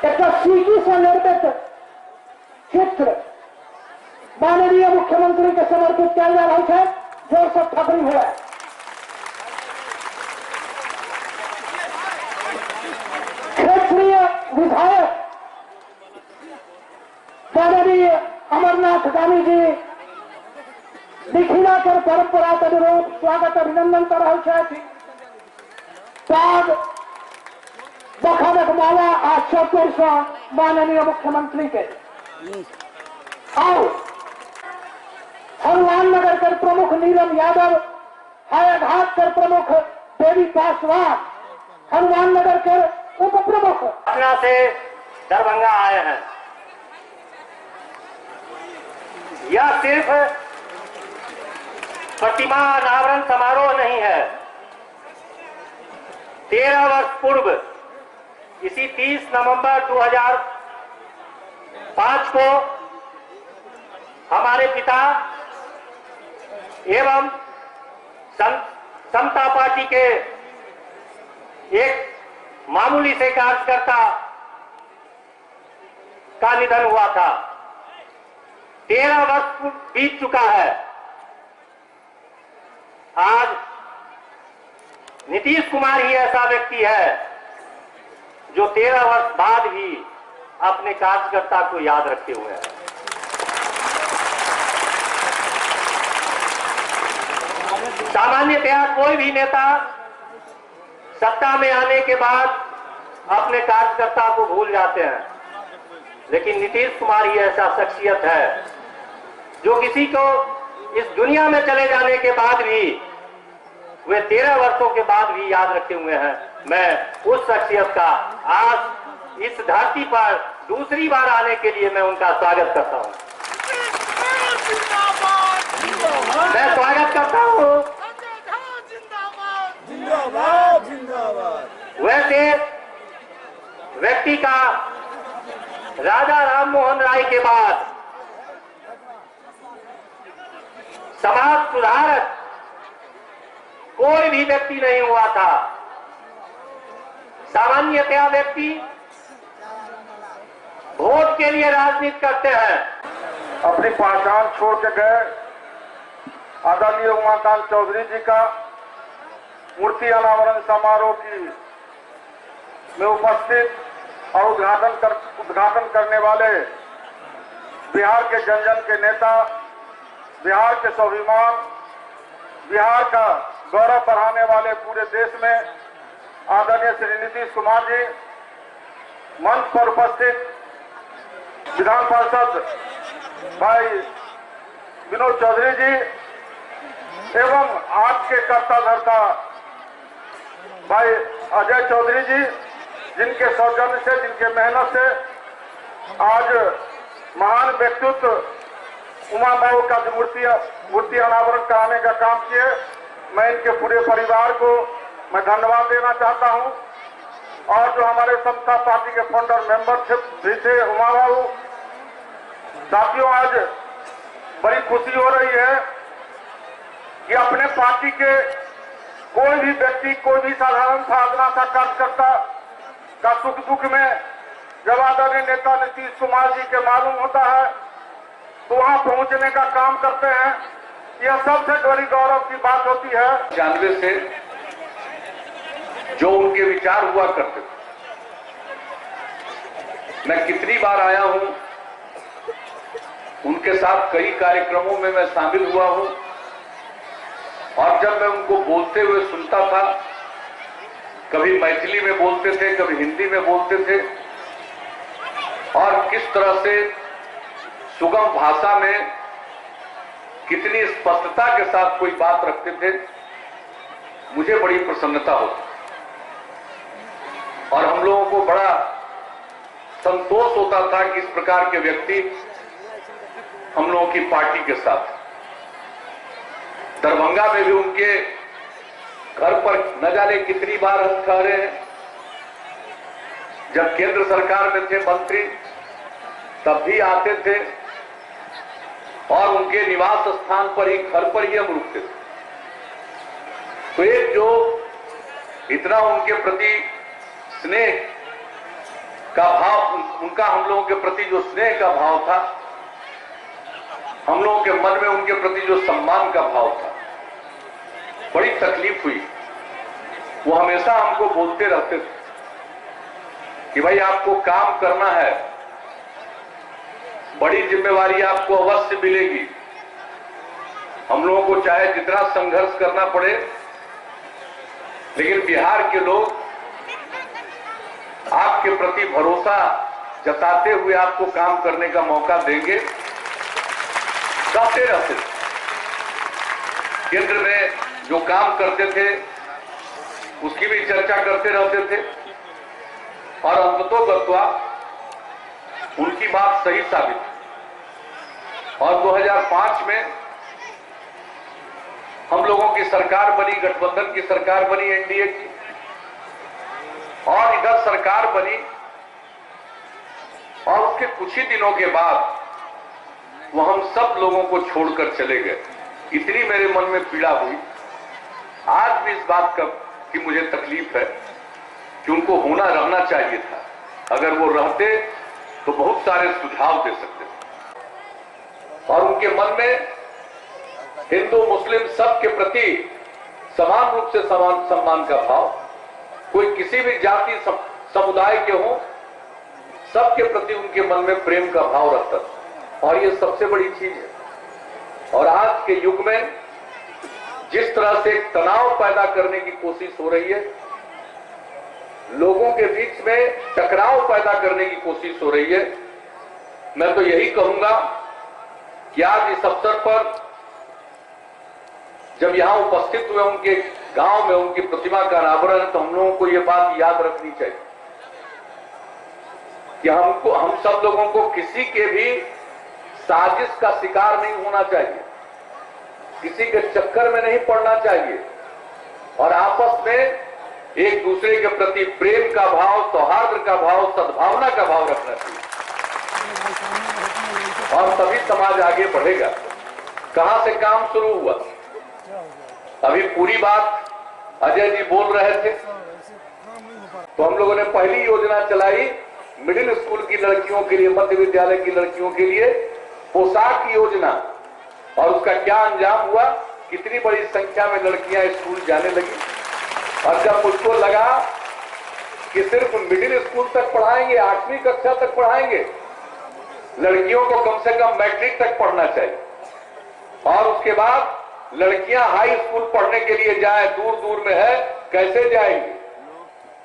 एक सीटी से निर्मित चित्र माननीय मुख्यमंत्री के समर्पित किया जा रहा है। जोर से ठकरी हुआ है। क्षेत्रीय विधायक माननीय अमरनाथ दानी जी मिथिला कर परंपरा के अनुरूप स्वागत अभिनंदन कर रहे थे। बाघ बखानक माला आज चौथर से माननीय मुख्यमंत्री के आओ हनुमान नगर के प्रमुख नीलम यादव, हायाघाट के प्रमुख देवी पासवान, हनुमान नगर के उप प्रमुख पटना से दरभंगा आए हैं। यह सिर्फ प्रतिमा अनावरण समारोह नहीं है। 13 वर्ष पूर्व इसी 30 नवंबर 2005 को हमारे पिता एवं समता पार्टी के एक मामूली से कार्यकर्ता का निधन हुआ था। 13 वर्ष बीत चुका है। आज नीतीश कुमार ही ऐसा व्यक्ति है जो 13 वर्ष बाद भी अपने कार्यकर्ता को याद रखे हुए हैं। सामान्यतया कोई भी नेता सत्ता में आने के बाद अपने कार्यकर्ता को भूल जाते हैं, लेकिन नीतीश कुमार ही ऐसा शख्सियत है जो किसी को इस दुनिया में चले जाने के बाद भी वे 13 वर्षों के बाद भी याद रखे हुए हैं। मैं उस शख्सियत का आज इस धरती पर दूसरी बार आने के लिए मैं उनका स्वागत करता हूं। मैं स्वागत करता हूं वैसे व्यक्ति का राजा राम मोहन राय के बाद समाज सुधारक कोई भी व्यक्ति नहीं हुआ था। सामान्यतया व्यक्ति वोट के लिए राजनीति करते हैं। अपनी पहचान छोड़ के गए आदरणीय उमाकांत चौधरी जी का मूर्ति अनावरण समारोह में उपस्थित और उद्घाटन करने वाले बिहार के जन जन के नेता, बिहार के स्वाभिमान, बिहार का गौरव बढ़ाने वाले पूरे देश में आदरणीय श्री नीतीश कुमार जी, मंच पर उपस्थित विधान पार्षद भाई विनोद चौधरी जी एवं आज के कर्ता धर्ता भाई अजय चौधरी जी, जिनके सौजन्य से, जिनके मेहनत से आज महान व्यक्तित्व उमा बाबू का जो मूर्ति अनावरण कराने का काम किए, मैं इनके पूरे परिवार को मैं धन्यवाद देना चाहता हूं। और जो हमारे समता पार्टी के फाउंडर मेंबर भी थे उमा बाबू, साथियों आज बड़ी खुशी हो रही है कि अपने पार्टी के कोई भी व्यक्ति, कोई भी साधारण साधना सा कार्यकर्ता का सुख दुख में जब आदरणीय नेता नीतीश कुमार जी के मालूम होता है तो वहां पहुंचने का काम करते हैं। यह सबसे बड़ी गौरव की बात होती है। 95 से जो उनके विचार हुआ करते थे, मैं कितनी बार आया हूं, उनके साथ कई कार्यक्रमों में मैं शामिल हुआ हूं और जब मैं उनको बोलते हुए सुनता था, कभी मैथिली में बोलते थे, कभी हिंदी में बोलते थे और किस तरह से सुगम भाषा में कितनी स्पष्टता के साथ कोई बात रखते थे, मुझे बड़ी प्रसन्नता होती और हम लोगों को बड़ा संतोष होता था कि इस प्रकार के व्यक्ति हम लोगों की पार्टी के साथ। दरभंगा में भी उनके घर पर न जाने कितनी बार हम ठहरे हैं। जब केंद्र सरकार में थे मंत्री तब भी आते थे और उनके निवास स्थान पर ही, घर पर ही हम रुकते थे। तो एक जो इतना उनके प्रति स्नेह का भाव, उनका हम लोगों के प्रति जो स्नेह का भाव था, हम लोगों के मन में उनके प्रति जो सम्मान का भाव था, बड़ी तकलीफ हुई। वो हमेशा हमको बोलते रहते थे कि भाई आपको काम करना है, बड़ी जिम्मेवारी आपको अवश्य मिलेगी। हम लोगों को चाहे जितना संघर्ष करना पड़े, लेकिन बिहार के लोग आपके प्रति भरोसा जताते हुए आपको काम करने का मौका देंगे। कहते रहते थे, केंद्र में जो काम करते थे उसकी भी चर्चा करते रहते थे और अंततोगत्वा उनकी बात सही साबित हुई। और 2005 में हम लोगों की सरकार बनी, गठबंधन की सरकार बनी, एनडीए की, और इधर सरकार बनी और उसके कुछ ही दिनों के बाद वो हम सब लोगों को छोड़कर चले गए। इतनी मेरे मन में पीड़ा हुई। आज भी इस बात का कि मुझे तकलीफ है कि उनको होना रहना चाहिए था। अगर वो रहते तो बहुत सारे सुझाव दे सकते थे और उनके मन में हिंदू मुस्लिम सब के प्रति समान रूप से समान सम्मान का भाव, कोई किसी भी जाति समुदाय के हो, सबके प्रति उनके मन में प्रेम का भाव रखता था, और ये सबसे बड़ी चीज है। और आज के युग में जिस तरह से एक तनाव पैदा करने की कोशिश हो रही है, लोगों के बीच में टकराव पैदा करने की कोशिश हो रही है, मैं तो यही कहूंगा कि आज इस अवसर पर जब यहां उपस्थित हुए उनके गांव में उनकी प्रतिमा का अनावरण, तो हम लोगों को यह बात याद रखनी चाहिए कि हम सब लोगों को किसी के भी साजिश का शिकार नहीं होना चाहिए, किसी के चक्कर में नहीं पड़ना चाहिए, और आपस में एक दूसरे के प्रति प्रेम का भाव, सौहार्द का भाव, सद्भावना का भाव रखना चाहिए, और तभी समाज आगे बढ़ेगा। कहां से काम शुरू हुआ? अभी पूरी बात अजय जी बोल रहे थे, तो हम लोगों ने पहली योजना चलाई मिडिल स्कूल की लड़कियों के लिए, मध्य विद्यालय की लड़कियों के लिए पोशाक की योजना, और उसका क्या अंजाम हुआ? कितनी बड़ी संख्या में लड़कियां स्कूल जाने लगी। और जब मुझको लगा कि सिर्फ मिडिल स्कूल तक पढ़ाएंगे, 8वीं कक्षा तक पढ़ाएंगे, लड़कियों को कम से कम मैट्रिक तक पढ़ना चाहिए, और उसके बाद लड़कियां हाई स्कूल पढ़ने के लिए जाए, दूर दूर में है, कैसे जाएंगे?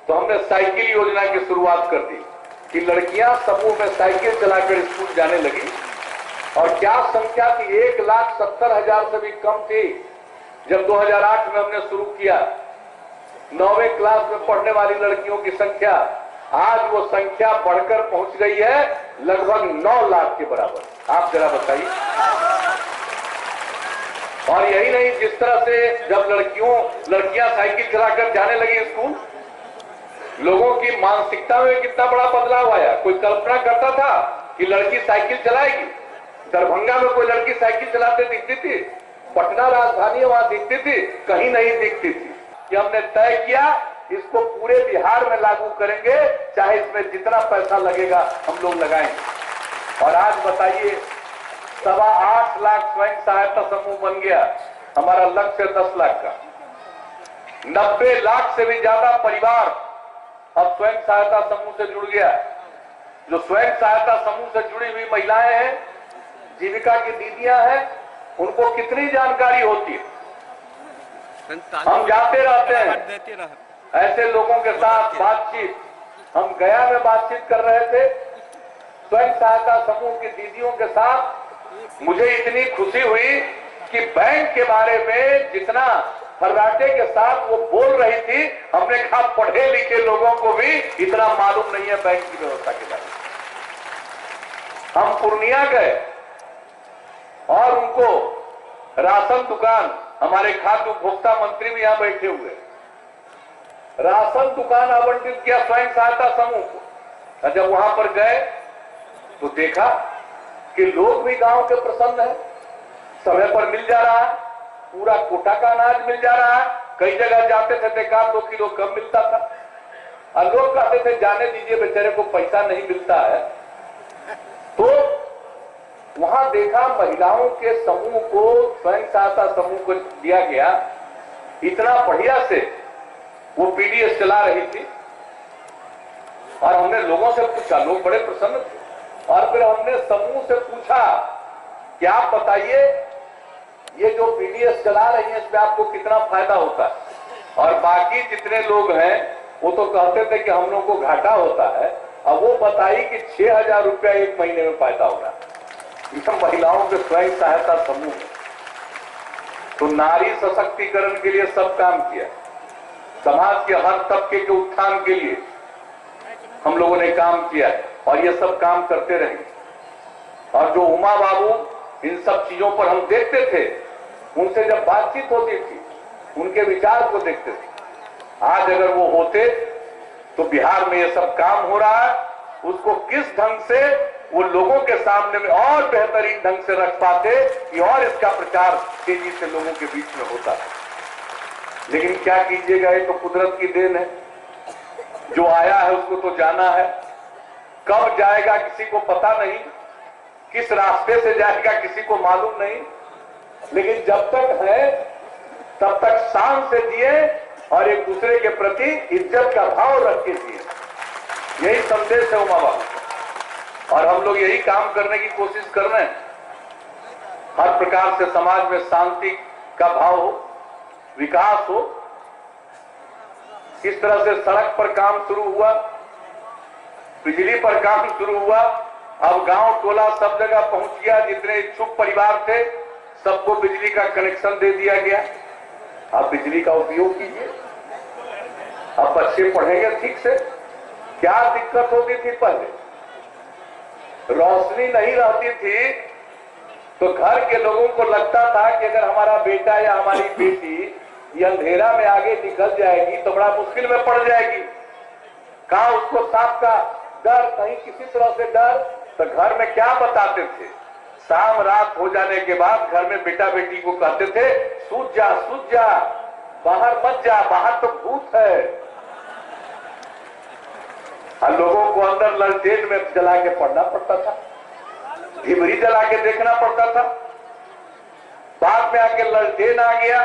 तो हमने साइकिल योजना की शुरुआत कर दी कि लड़कियां समूह में साइकिल चलाकर स्कूल जाने लगी, और क्या संख्या थी, 1,70,000 से भी कम थी जब 2008 में हमने शुरू किया। 9वीं क्लास में पढ़ने वाली लड़कियों की संख्या, आज वो संख्या बढ़कर पहुंच गई है लगभग 9 लाख के बराबर। आप जरा बताइए। और यही नहीं, जिस तरह से जब लड़कियां साइकिल चलाकर जाने लगी स्कूल, लोगों की मानसिकता में कितना बड़ा बदलाव आया। कोई कल्पना करता था कि लड़की साइकिल चलाएगी? दरभंगा में कोई लड़की साइकिल चलाते दिखती थी? पटना राजधानी वहां दिखती थी? कहीं नहीं दिखती थी। कि हमने तय किया इसको पूरे बिहार में लागू करेंगे, चाहे इसमें जितना पैसा लगेगा हम लोग लगाएंगे। और आज बताइए 8.25 लाख स्वयं सहायता समूह बन गया, हमारा लक्ष्य 10 लाख का। 90 लाख से भी ज्यादा परिवार अब स्वयं सहायता समूह से जुड़ गया। जो स्वयं सहायता समूह से जुड़ी हुई महिलाएं हैं, जीविका की दीदियां हैं, उनको कितनी जानकारी होती है? हम जाते रहते हैं ऐसे लोगों के साथ बातचीत। हम गया में बातचीत कर रहे थे स्वयं सहायता समूह की दीदियों के साथ। मुझे इतनी खुशी हुई कि बैंक के बारे में जितना फर्राटे के साथ वो बोल रही थी, हमने कहा पढ़े लिखे लोगों को भी इतना मालूम नहीं है बैंक की व्यवस्था के बारे में। हम पूर्णिया गए और उनको राशन दुकान, हमारे खाद्य उपभोक्ता मंत्री भी यहां बैठे हुए, राशन दुकान आवंटित किया स्वयं सहायता समूह को। जब वहां पर गए तो देखा कि लोग भी गांव के प्रसन्न हैं, समय पर मिल जा रहा है, पूरा कोटा का अनाज मिल जा रहा है। कई जगह जाते थे तो 1-2 किलो कम मिलता था, और लोग कहते थे जाने दीजिए बेचारे को पैसा नहीं मिलता है। तो वहां देखा महिलाओं के समूह को, स्वयं सहायता समूह को दिया गया, इतना बढ़िया से वो पीडीएस चला रही थी। और हमने लोगों से पूछा, लोग बड़े प्रसन्न थे। और फिर हमने समूह से पूछा कि आप बताइए ये जो पीडीएस चला रही है इसमें आपको कितना फायदा होता है? और बाकी जितने लोग हैं वो तो कहते थे कि हम लोग को घाटा होता है। अब वो बताई कि 6,000 रुपया एक महीने में फायदा हो रहा है। महिलाओं के स्वयं सहायता समूह। तो नारी सशक्तिकरण के लिए सब काम किया, समाज के हर तबके के उत्थान के लिए हम लोगों ने काम किया, और ये सब काम करते रहेंगे। और जो उमा बाबू इन सब चीजों पर हम देखते थे, उनसे जब बातचीत होती थी, उनके विचार को देखते थे। आज अगर वो होते तो बिहार में ये सब काम हो रहा है, उसको किस ढंग से वो लोगों के सामने में और बेहतरीन ढंग से रख पाते कि और इसका प्रचार तेजी से लोगों के बीच में होता है। लेकिन क्या कीजिएगा, ये तो कुदरत की देन है। जो आया है उसको तो जाना है, कब जाएगा किसी को पता नहीं, किस रास्ते से जाएगा किसी को मालूम नहीं। लेकिन जब तक है तब तक शान से जिए और एक दूसरे के प्रति इज्जत का भाव रख के जिए। यही संदेश है उमा बाबू और हम लोग यही काम करने की कोशिश कर रहे हैं। हर प्रकार से समाज में शांति का भाव हो, विकास हो। किस तरह से सड़क पर काम शुरू हुआ, बिजली पर काम शुरू हुआ, अब गांव टोला सब जगह पहुंच गया। जितने इच्छुक परिवार थे सबको बिजली का कनेक्शन दे दिया गया। अब बिजली का उपयोग कीजिए। अब बच्चे पढ़ेंगे ठीक से। क्या दिक्कत होती थी पहले, रोशनी नहीं रहती थी तो घर के लोगों को लगता था कि अगर हमारा बेटा या हमारी बेटी ये अंधेरा में आगे निकल जाएगी तो बड़ा मुश्किल में पड़ जाएगी। कहा उसको सांप का डर, कहीं किसी तरह से डर, तो घर में क्या बताते थे, शाम रात हो जाने के बाद घर में बेटा बेटी को कहते थे सूझ जा, बाहर मत जा, बाहर तो भूत है। और लोगों को अंदर ललटेन में जला के पढ़ना पड़ता था, ढिबरी जला के देखना पड़ता था। बाद में आके ललटेन आ गया,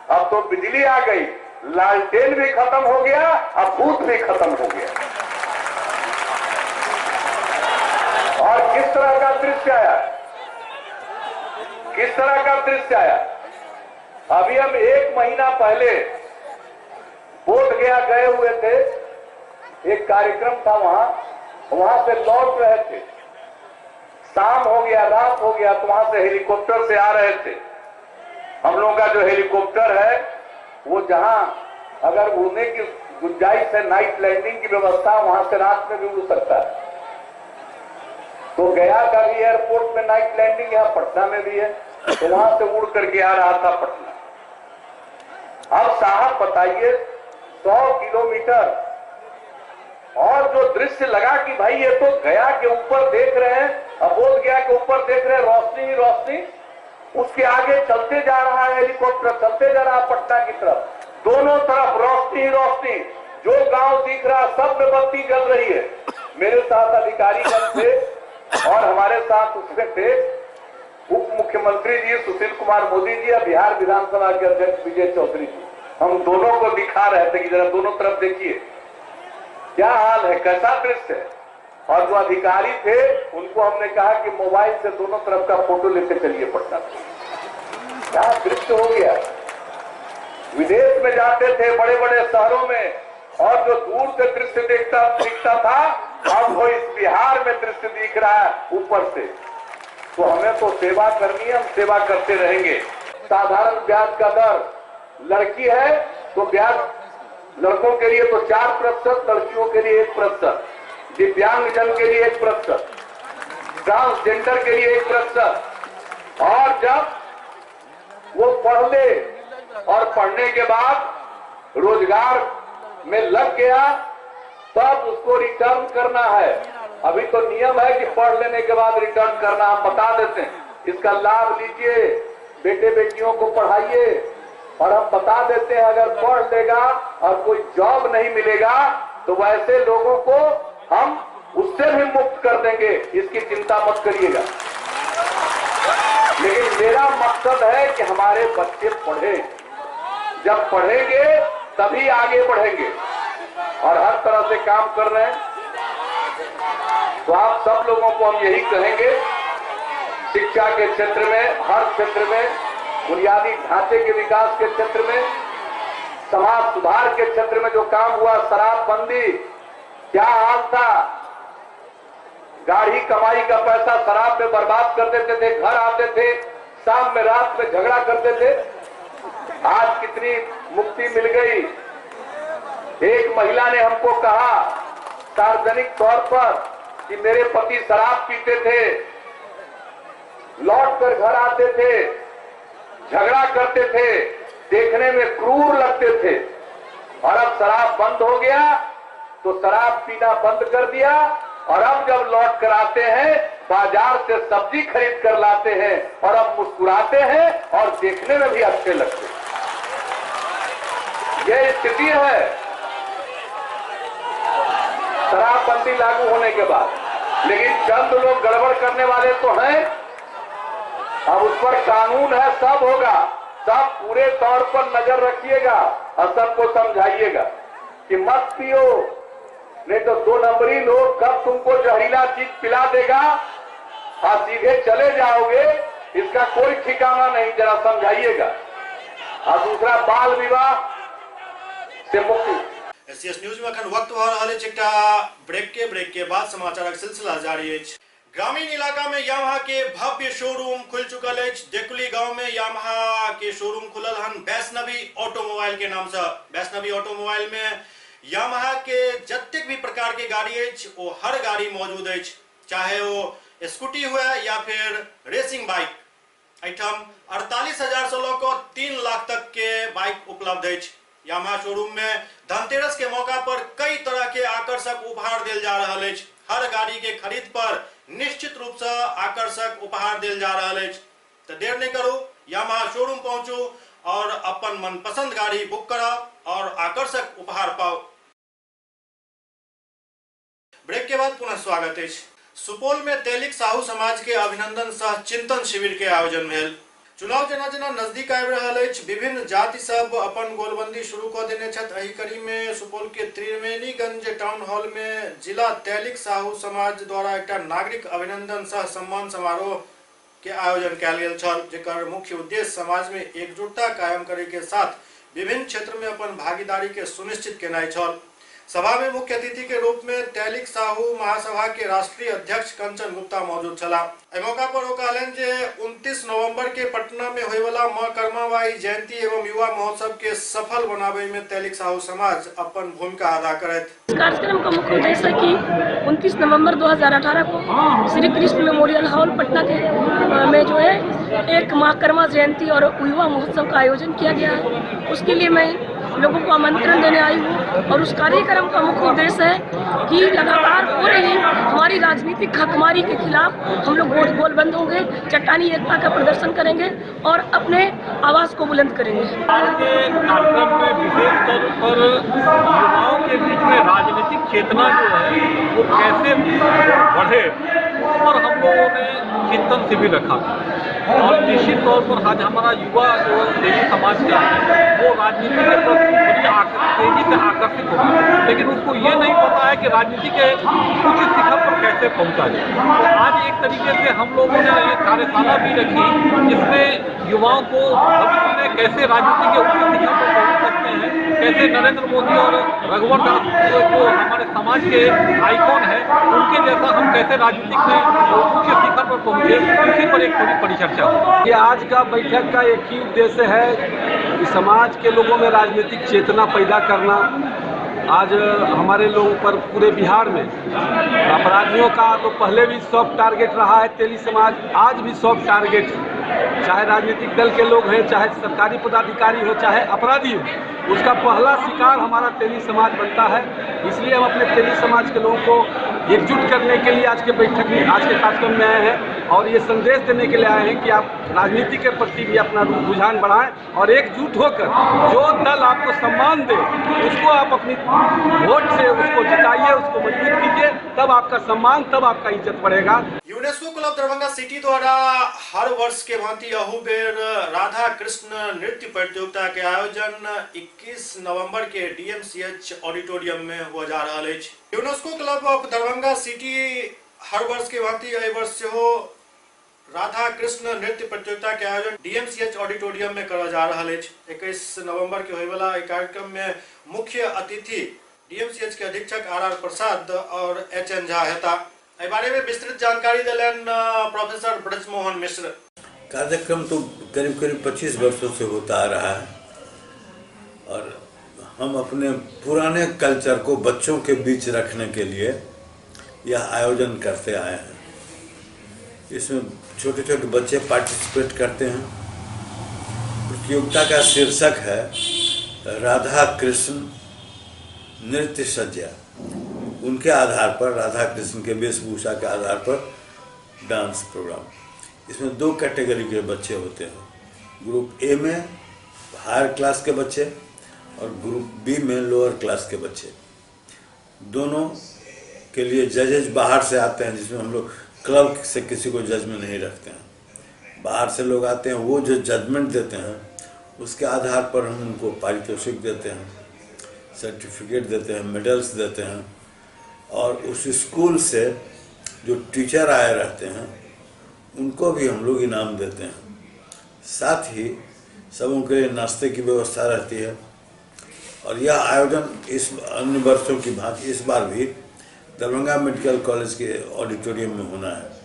अब तो बिजली आ गई, लालटेन भी खत्म हो गया, अब भूत भी खत्म हो गया। और किस तरह का दृश्य आया, किस तरह का दृश्य आया। अभी हम 1 महीना पहले बोध गया गए हुए थे, एक कार्यक्रम था वहां से लौट रहे थे। शाम हो गया, रात हो गया, तो वहां से हेलीकॉप्टर से आ रहे थे। हम लोगों का जो हेलीकॉप्टर है वो जहां अगर उड़ने की गुंजाइश है, नाइट लैंडिंग की व्यवस्था, वहां से रात में भी उड़ सकता है। तो गया का भी एयरपोर्ट में नाइट लैंडिंग, यहाँ पटना में भी है, तो वहां से उड़ करके आ रहा था पटना। अब साहब बताइए 100 किलोमीटर, और जो दृश्य लगा कि भाई ये तो गया के ऊपर देख रहे हैं, अब बोध गया के ऊपर देख रहे हैं, रोशनी ही रोशनी, उसके आगे चलते जा रहा है हेलीकॉप्टर, चलते जा रहा है पटना की तरफ, दोनों तरफ रोशनी ही रोशनी, जो गांव दिख रहा सब में बत्ती जल रही है। मेरे साथ अधिकारीगण थे और हमारे साथ उसमें थे उप मुख्यमंत्री जी सुशील कुमार मोदी जी और बिहार विधानसभा के अध्यक्ष विजय चौधरी जी। हम दोनों को दिखा रहे थे कि जरा दोनों तरफ देखिए क्या हाल है, कैसा दृश्य है। और जो अधिकारी थे उनको हमने कहा कि मोबाइल से दोनों तरफ का फोटो लेते चलिए पटना से। क्या दृश्य हो गया। विदेश में जाते थे बड़े बड़े शहरों में, और जो दूर से दृश्य दिखता था, अब वो इस बिहार में दृश्य दिख रहा है ऊपर से। तो हमें तो सेवा करनी है, हम सेवा करते रहेंगे। साधारण ब्याज का दर, लड़की है तो ब्याज लड़कों के लिए तो 4%, लड़कियों के लिए 1%, दिव्यांगजन के लिए 1%, ट्रांसजेंडर के लिए 1%। और जब वो पढ़ ले और पढ़ने के बाद रोजगार में लग गया तब उसको रिटर्न करना है। अभी तो नियम है कि पढ़ लेने के बाद रिटर्न करना, हम बता देते हैं। इसका लाभ लीजिए, बेटे बेटियों को पढ़ाइए। और हम बता देते हैं अगर पढ़ लेगा और कोई जॉब नहीं मिलेगा तो वैसे लोगों को हम उससे भी मुक्त कर देंगे, इसकी चिंता मत करिएगा। लेकिन मेरा मकसद है कि हमारे बच्चे पढ़े, जब पढ़ेंगे तभी आगे बढ़ेंगे। और हर तरह से काम कर रहे हैं। तो आप सब लोगों को हम यही कहेंगे, शिक्षा के क्षेत्र में, हर क्षेत्र में, बुनियादी ढांचे के विकास के क्षेत्र में, समाज सुधार के क्षेत्र में जो काम हुआ, शराबबंदी, क्या हाल था। गाढ़ी कमाई का पैसा शराब में बर्बाद कर देते थे, घर आते थे, शाम में रात में झगड़ा करते थे। आज कितनी मुक्ति मिल गई। एक महिला ने हमको कहा सार्वजनिक तौर पर कि मेरे पति शराब पीते थे, लौट कर घर आते थे, झगड़ा करते थे, देखने में क्रूर लगते थे, और अब शराब बंद हो गया तो शराब पीना बंद कर दिया। और अब जब लौट कर आते हैं बाजार से सब्जी खरीद कर लाते हैं और अब मुस्कुराते हैं और देखने में भी अच्छे लगते हैं। यह स्थिति है शराबबंदी लागू होने के बाद। लेकिन चंद लोग गड़बड़ करने वाले तो हैं। अब उस पर कानून है, सब होगा, साहब पूरे तौर पर नजर रखिएगा और सबको समझाइएगा कि मत पियो, नहीं तो 2 नंबरी लोग कब तुमको जहरीला चीज पिला देगा और सीधे चले जाओगे, इसका कोई ठिकाना नहीं, जरा समझाइएगा। और दूसरा, बाल विवाह से मुक्ति। एससीएस न्यूज में अखन वक्त भ रहल अछि एकटा ब्रेक के बाद समाचारक सिलसिला जारी अछि। ग्रामीण इलाका में यामाहा के भव्य शोरूम खुल चुकल अछि। देकुली गांव में यामाहा के शोरूम खुलल हन वैष्णवी ऑटोमोबाइल के नाम से। वैष्णवी ऑटोमोबाइल में यामाहा के जतेक भी प्रकार के गाड़ी अछि वो हर गाड़ी मौजूद अछि, चाहे वो स्कूटी हुए या फिर रेसिंग बाइक। एठम 48,000 से लऽ 3 लाख तक के बाइक उपलब्ध अछि। यामाहा शोरूम में धनतेरस के मौका पर कई तरह के आकर्षक उपहार देल जा रहल अछि। हर गाड़ी के खरीद पर निश्चित रूप से आकर्षक उपहार देल जा रहल अछि। तो देर नहीं करू, यामाहा शोरूम पहुंचू और अपन मनपसंद गाड़ी बुक करा और आकर्षक उपहार पाओ। ब्रेक के बाद पुनः स्वागत है। सुपौल में तेलिक साहू समाज के अभिनंदन सह चिंतन शिविर के आयोजन भेल। चुनाव जेना जेना नजदीक आबि रहल अछि, विभिन्न जाति सब अपन गोलबंदी शुरू कऽ देने छथि। एहि कड़ी में सुपौल के त्रिवेणीगंज टाउन हॉल में जिला तेलिक साहू समाज द्वारा एकटा नागरिक अभिनंदन सह सम्मान समारोह के आयोजन कयल गेल छल, जेकर मुख्य उद्देश्य समाज में एकजुटता कायम करे के साथ विभिन्न क्षेत्र में अपन भागीदारी के सुनिश्चित केनाइ छल। सभा में मुख्य अतिथि के रूप में तेलिक साहू महासभा के राष्ट्रीय अध्यक्ष कंचन गुप्ता मौजूद छला। एहि मौका पर ओ कहलनि जे 29 नवंबर के पटना में होय वाला मां कर्माबाई जयंती एवं युवा महोत्सव के सफल बनाबे में तेलिक साहू समाज अपन भूमिका अदा करत। इस कार्यक्रम का मुख्य उद्देश्य है कि 29 नवंबर 2018 को श्री कृष्ण मेमोरियल हॉल पटना के में जो है एक मां कर्मा जयंती और युवा महोत्सव का आयोजन किया गया है। उसके लिए मैं लोगों को आमंत्रण देने आई हूँ और उस कार्यक्रम का मुख्य उद्देश्य है कि लगातार हो रही हमारी राजनीतिक हकमारी के खिलाफ हम लोग गोलबंद होंगे, चट्टानी एकता का प्रदर्शन करेंगे और अपने आवाज को बुलंद करेंगे। आज के कार्यक्रम में विशेष तौर पर युवाओं के बीच में राजनीतिक चेतना जो है वो कैसे बढ़े और हम लोगों ने चिंतन शिविर रखा और निश्चित तौर पर आज हमारा युवा जो तेली समाज का है वो राजनीति के प्रति तेजी से आकर्षित होगा, लेकिन उसको ये नहीं पता है कि राजनीति के उच्च शिखर पर कैसे पहुंचा जाए। तो आज एक तरीके से हम लोगों ने एक कार्यशाला भी रखी जिसमें युवाओं को भविष्य में कैसे राजनीति के उच्च शिखर पर पहुंच सकते हैं, कैसे नरेंद्र मोदी और रघुवर दास जो हमारे समाज के आइकॉन है उनके जैसा हम कैसे राजनीतिक में उच्च शिखर पर पहुंचे, उसी पर एक थोड़ी परिचर्चा हो। ये आज का बैठक का एक ही उद्देश्य है कि समाज के लोगों में राजनीतिक चेतना पैदा करना। आज हमारे लोगों पर पूरे बिहार में अपराधियों का तो पहले भी सॉफ्ट टारगेट रहा है तेली समाज, आज भी सॉफ्ट टारगेट, चाहे राजनीतिक दल के लोग हैं, चाहे सरकारी पदाधिकारी हो, चाहे अपराधी हो, उसका पहला शिकार हमारा तेली समाज बनता है। इसलिए हम अपने तेली समाज के लोगों को एकजुट करने के लिए आज के बैठक में, आज के कार्यक्रम में आए हैं और ये संदेश देने के लिए आए हैं कि आप राजनीति के प्रति भी अपना रुझान बढ़ाएं और एकजुट होकर जो दल आपको सम्मान दे उसको आप अपनी वोट से उसको जिताइए, उसको मजबूत कीजिए, तब आपका सम्मान, तब आपका इज्जत बढ़ेगा। यूनेस्को क्लब दरभंगा सिटी द्वारा हर वर्ष के भांति अहू बेर राधा कृष्ण नृत्य प्रतियोगिता के आयोजन 21 नवंबर के DMCH ऑडिटोरियम में हुआ जा रहा है। UNESCO club of Darbhanga city हर वर्ष के भांति एहि वर्ष से हो राधा कृष्ण नृत्य प्रतियोगिता के आयोजन DMCH ऑडिटोरियम में करा जा रहा है। 21 नवंबर के होने वाला कार्यक्रम में मुख्य अतिथि DMCH के अधीक्षक RR प्रसाद और HN झा हेता। इस बारे में विस्तृत जानकारी दिलन प्रोफेसर ब्रजमोहन मिश्र। कार्यक्रम तो करीब करीब 25 वर्षों से होता आ रहा है और हम अपने पुराने कल्चर को बच्चों के बीच रखने के लिए यह आयोजन करते आए हैं। इसमें छोटे छोटे बच्चे पार्टिसिपेट करते हैं। प्रतियोगिता का शीर्षक है राधा कृष्ण नृत्य सज्जा। उनके आधार पर, राधा कृष्ण के वेशभूषा के आधार पर डांस प्रोग्राम। इसमें 2 कैटेगरी के बच्चे होते हैं, ग्रुप ए में हायर क्लास के बच्चे और ग्रुप बी में लोअर क्लास के बच्चे। दोनों के लिए जजेज बाहर से आते हैं, जिसमें हम लोग क्लब से किसी को जज में नहीं रखते हैं। बाहर से लोग आते हैं, वो जो जजमेंट देते हैं उसके आधार पर हम उनको पारितोषिक देते हैं, सर्टिफिकेट देते हैं, मेडल्स देते हैं। और उस स्कूल से जो टीचर आए रहते हैं उनको भी हम लोग इनाम देते हैं। साथ ही सबों के लिए नाश्ते की व्यवस्था रहती है। और यह आयोजन इस अन्य वर्षों की भांति इस बार भी दरभंगा मेडिकल कॉलेज के ऑडिटोरियम में होना है।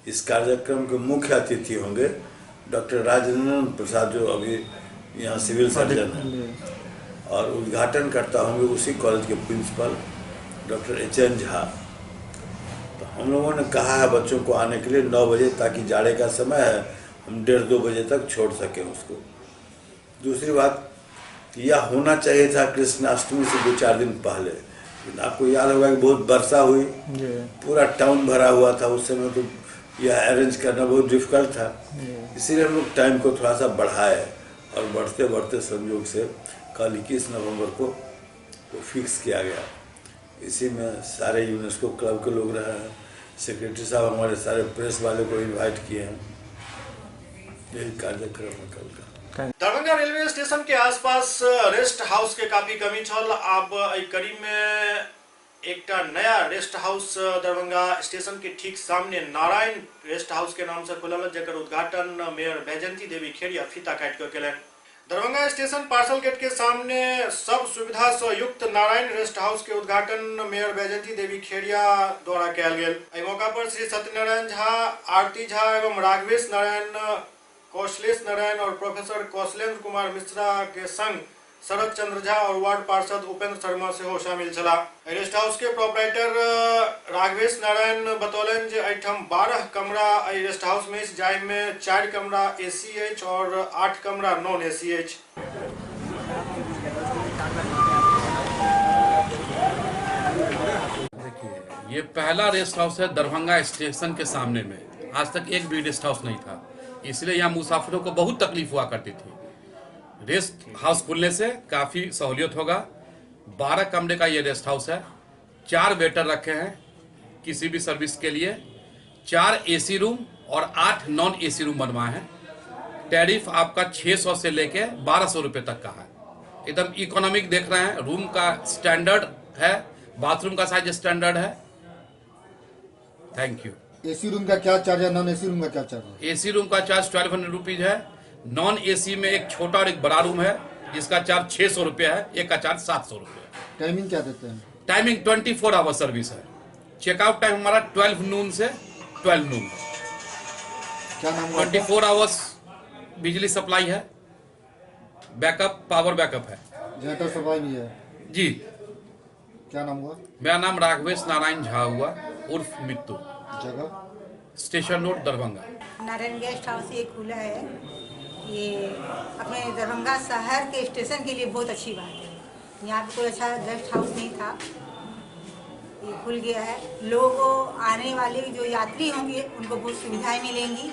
इस कार्यक्रम के मुख्य अतिथि होंगे डॉक्टर राजेंद्र प्रसाद, जो अभी यहाँ सिविल सर्जन हैं, और उद्घाटन करता होंगे उसी कॉलेज के प्रिंसिपल डॉक्टर एच.एन. झा। तो हम लोगों ने कहा है बच्चों को आने के लिए 9 बजे, ताकि जाड़े का समय है, हम 1:30-2 बजे तक छोड़ सकें उसको। दूसरी बात, यह होना चाहिए था कृष्णाष्टमी से 2-4 दिन पहले, लेकिन आपको याद होगा कि बहुत वर्षा हुई, पूरा टाउन भरा हुआ था उस समय, तो यह अरेंज करना बहुत डिफिकल्ट था। इसीलिए हम लोग टाइम को थोड़ा सा बढ़ाए और बढ़ते बढ़ते संयोग से कल 21 नवंबर को फिक्स किया गया। इसी में सारे यूनेस्को क्लब के लोग रहे हैं, सेक्रेटरी साहब हमारे सारे प्रेस वाले को इनवाइट किए हैं। यही कार्यक्रम है कल का। दरभंगा रेलवे स्टेशन के आसपास रेस्ट हाउस के काफी कमी छल। अब करीब में एक नया रेस्ट हाउस दरभंगा स्टेशन के ठीक सामने नारायण रेस्ट हाउस के नाम से खुलल, जकर उद्घाटन मेयर बैजंती देवी खेड़िया फीता काट कर केलन। दरभंगा स्टेशन पार्सल गेट के सामने सब सुविधा से युक्त नारायण रेस्ट हाउस के उद्घाटन मेयर बैजंती देवी खेड़िया द्वारा कयल गेल। एहि मौका पर श्री सत्यनारायण झा, आरती झा एवं राघवेश नारायण, कौशलेश नारायण और प्रोफेसर कौशलेंद्र कुमार मिश्रा के संग शरद चंद्र झा और वार्ड पार्षद उपेंद्र शर्मा से हो शामिल छला। रेस्ट हाउस के प्रोपराइटर राघवेश नारायण बतौलन जे एठम 12 कमरा रेस्ट हाउस में, जाहि में 4 कमरा ACH और 8 कमरा नॉन ACH। देखिए, ये पहला रेस्ट हाउस है दरभंगा स्टेशन के सामने में। आज तक एक भी रेस्ट हाउस नहीं था, इसलिए यहाँ मुसाफिरों को बहुत तकलीफ हुआ करती थी। रेस्ट हाउस खुलने से काफ़ी सहूलियत होगा। 12 कमरे का ये रेस्ट हाउस है, 4 वेटर रखे हैं किसी भी सर्विस के लिए, 4 AC रूम और 8 नॉन AC रूम बनवाए हैं। टैरिफ आपका 600 से लेके 1200 रुपये तक का है। एकदम इकोनॉमिक देख रहे हैं। रूम का स्टैंडर्ड है, बाथरूम का साइज स्टैंडर्ड है। Thank you. AC रूम का क्या चार्ज है, नॉन AC रूम का क्या चार्ज है? AC रूम का चार्ज 1200 रुपीज है। नॉन AC में एक छोटा और एक बड़ा रूम है जिसका चार्ज 600 रुपये है, एक का चार्ज 700 रुपये है। टाइमिंग क्या देते हैं? टाइमिंग 24 आवर सर्विस है। चेकआउट टाइम हमारा 12 नून से 12 नून। क्या नाम हुआ? 24 आवर्स बिजली सप्लाई है, बैकअप पावर बैकअप है। जनरेटर सप्लाई भी है जी। क्या नाम हुआ? मेरा नाम राघवेश नारायण झा हुआ उर्फ मित्तू। जगह station road Darbhanga. Narayan guest house ये खुला है, ये अपने दरभंगा शहर के स्टेशन के लिए बहुत अच्छी बात है। यहाँ पे कोई अच्छा गेस्ट हाउस नहीं था, ये खुल गया है। लोगों आने वाले जो यात्री होंगे उनको बहुत सुविधाएं मिलेंगी।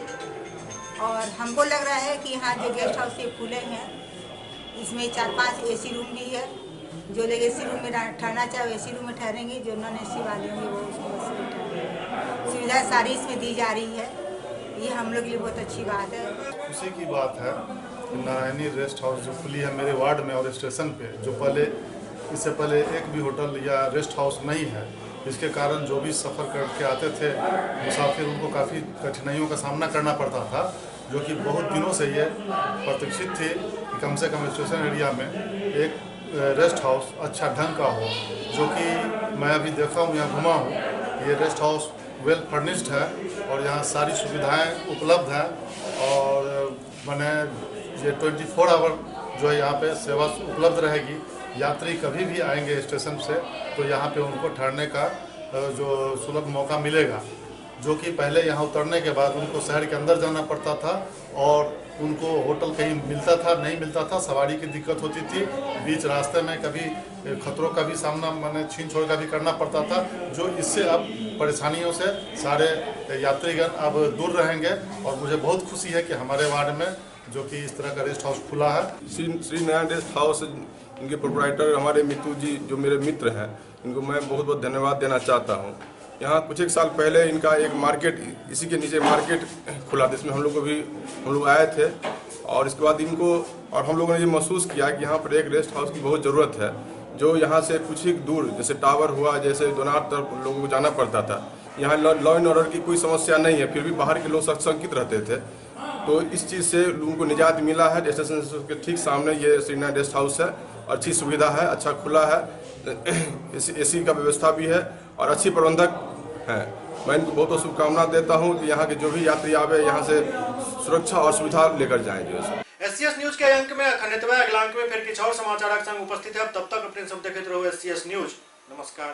और हमको लग रहा है कि यहाँ जो गेस्ट हाउस ये खुले हैं इसमें 4-5 AC रूम भी है। जो लोग AC रूम में ठहरना चाहे वो AC रूम में ठहरेंगे, जो नॉन AC वाले होंगे वो उसमें ठहरेंगे। सुविधा सारी इसमें दी जा रही है, ये हम लोग के लिए बहुत अच्छी बात है। खुशी की बात है कि नारायणी रेस्ट हाउस जो खुली है मेरे वार्ड में और स्टेशन पे, जो पहले इससे पहले एक भी होटल या रेस्ट हाउस नहीं है, जिसके कारण जो भी सफ़र करके आते थे मुसाफिर उनको काफ़ी कठिनाइयों का सामना करना पड़ता था, जो कि बहुत दिनों से ये प्रतीक्षित थी कि कम से कम स्टेशन एरिया में एक रेस्ट हाउस अच्छा ढंग का हो। जो कि मैं अभी देखा हूँ, यहाँ घुमा हूँ, ये रेस्ट हाउस वेल फर्निश्ड है और यहाँ सारी सुविधाएं उपलब्ध हैं। और मैंने ये 24 आवर जो है यहाँ पे सेवा उपलब्ध रहेगी। यात्री कभी भी आएंगे स्टेशन से तो यहाँ पे उनको ठहरने का जो सुलभ मौका मिलेगा, जो कि पहले यहाँ उतरने के बाद उनको शहर के अंदर जाना पड़ता था और उनको होटल कहीं मिलता था नहीं मिलता था, सवारी की दिक्कत होती थी, बीच रास्ते में कभी खतरों का भी सामना मैंने छीन छोड़ का भी करना पड़ता था। जो इससे अब परेशानियों से सारे यात्रीगण अब दूर रहेंगे और मुझे बहुत खुशी है कि हमारे वार्ड में जो कि इस तरह का रेस्ट हाउस खुला है। श्री नारायण रेस्ट हाउस इनके प्रोपराइटर हमारे मित्तू जी जो मेरे मित्र हैं, इनको मैं बहुत बहुत धन्यवाद देना चाहता हूँ। यहाँ कुछ एक साल पहले इनका एक मार्केट, इसी के नीचे मार्केट खुला, जिसमें हम लोग आए थे और इसके बाद इनको और हम लोगों ने ये महसूस किया कि यहाँ पर एक रेस्ट हाउस की बहुत ज़रूरत है, जो यहाँ से कुछ ही दूर, जैसे टावर हुआ, जैसे दोनों तरफ लोगों को जाना पड़ता था। यहाँ लॉ एंड ऑर्डर की कोई समस्या नहीं है, फिर भी बाहर के लोग आशंकित रहते थे। तो इस चीज़ से लोगों को निजात मिला है। स्टेशन के ठीक सामने ये श्रीनगर रेस्ट हाउस है, अच्छी सुविधा है, अच्छा खुला है, AC का व्यवस्था भी है और अच्छी प्रबंधक है। मैं इनको बहुत बहुत शुभकामना देता हूँ कि यहाँ के जो भी यात्री आवे यहाँ से सुरक्षा और सुविधा लेकर जाएं। जो SCS न्यूज के अंक में अखंडितवा अगला अंक में फिर किछु और समाचार संग उपस्थित है। तब तक अपने सब देखते रहो SCS न्यूज। नमस्कार।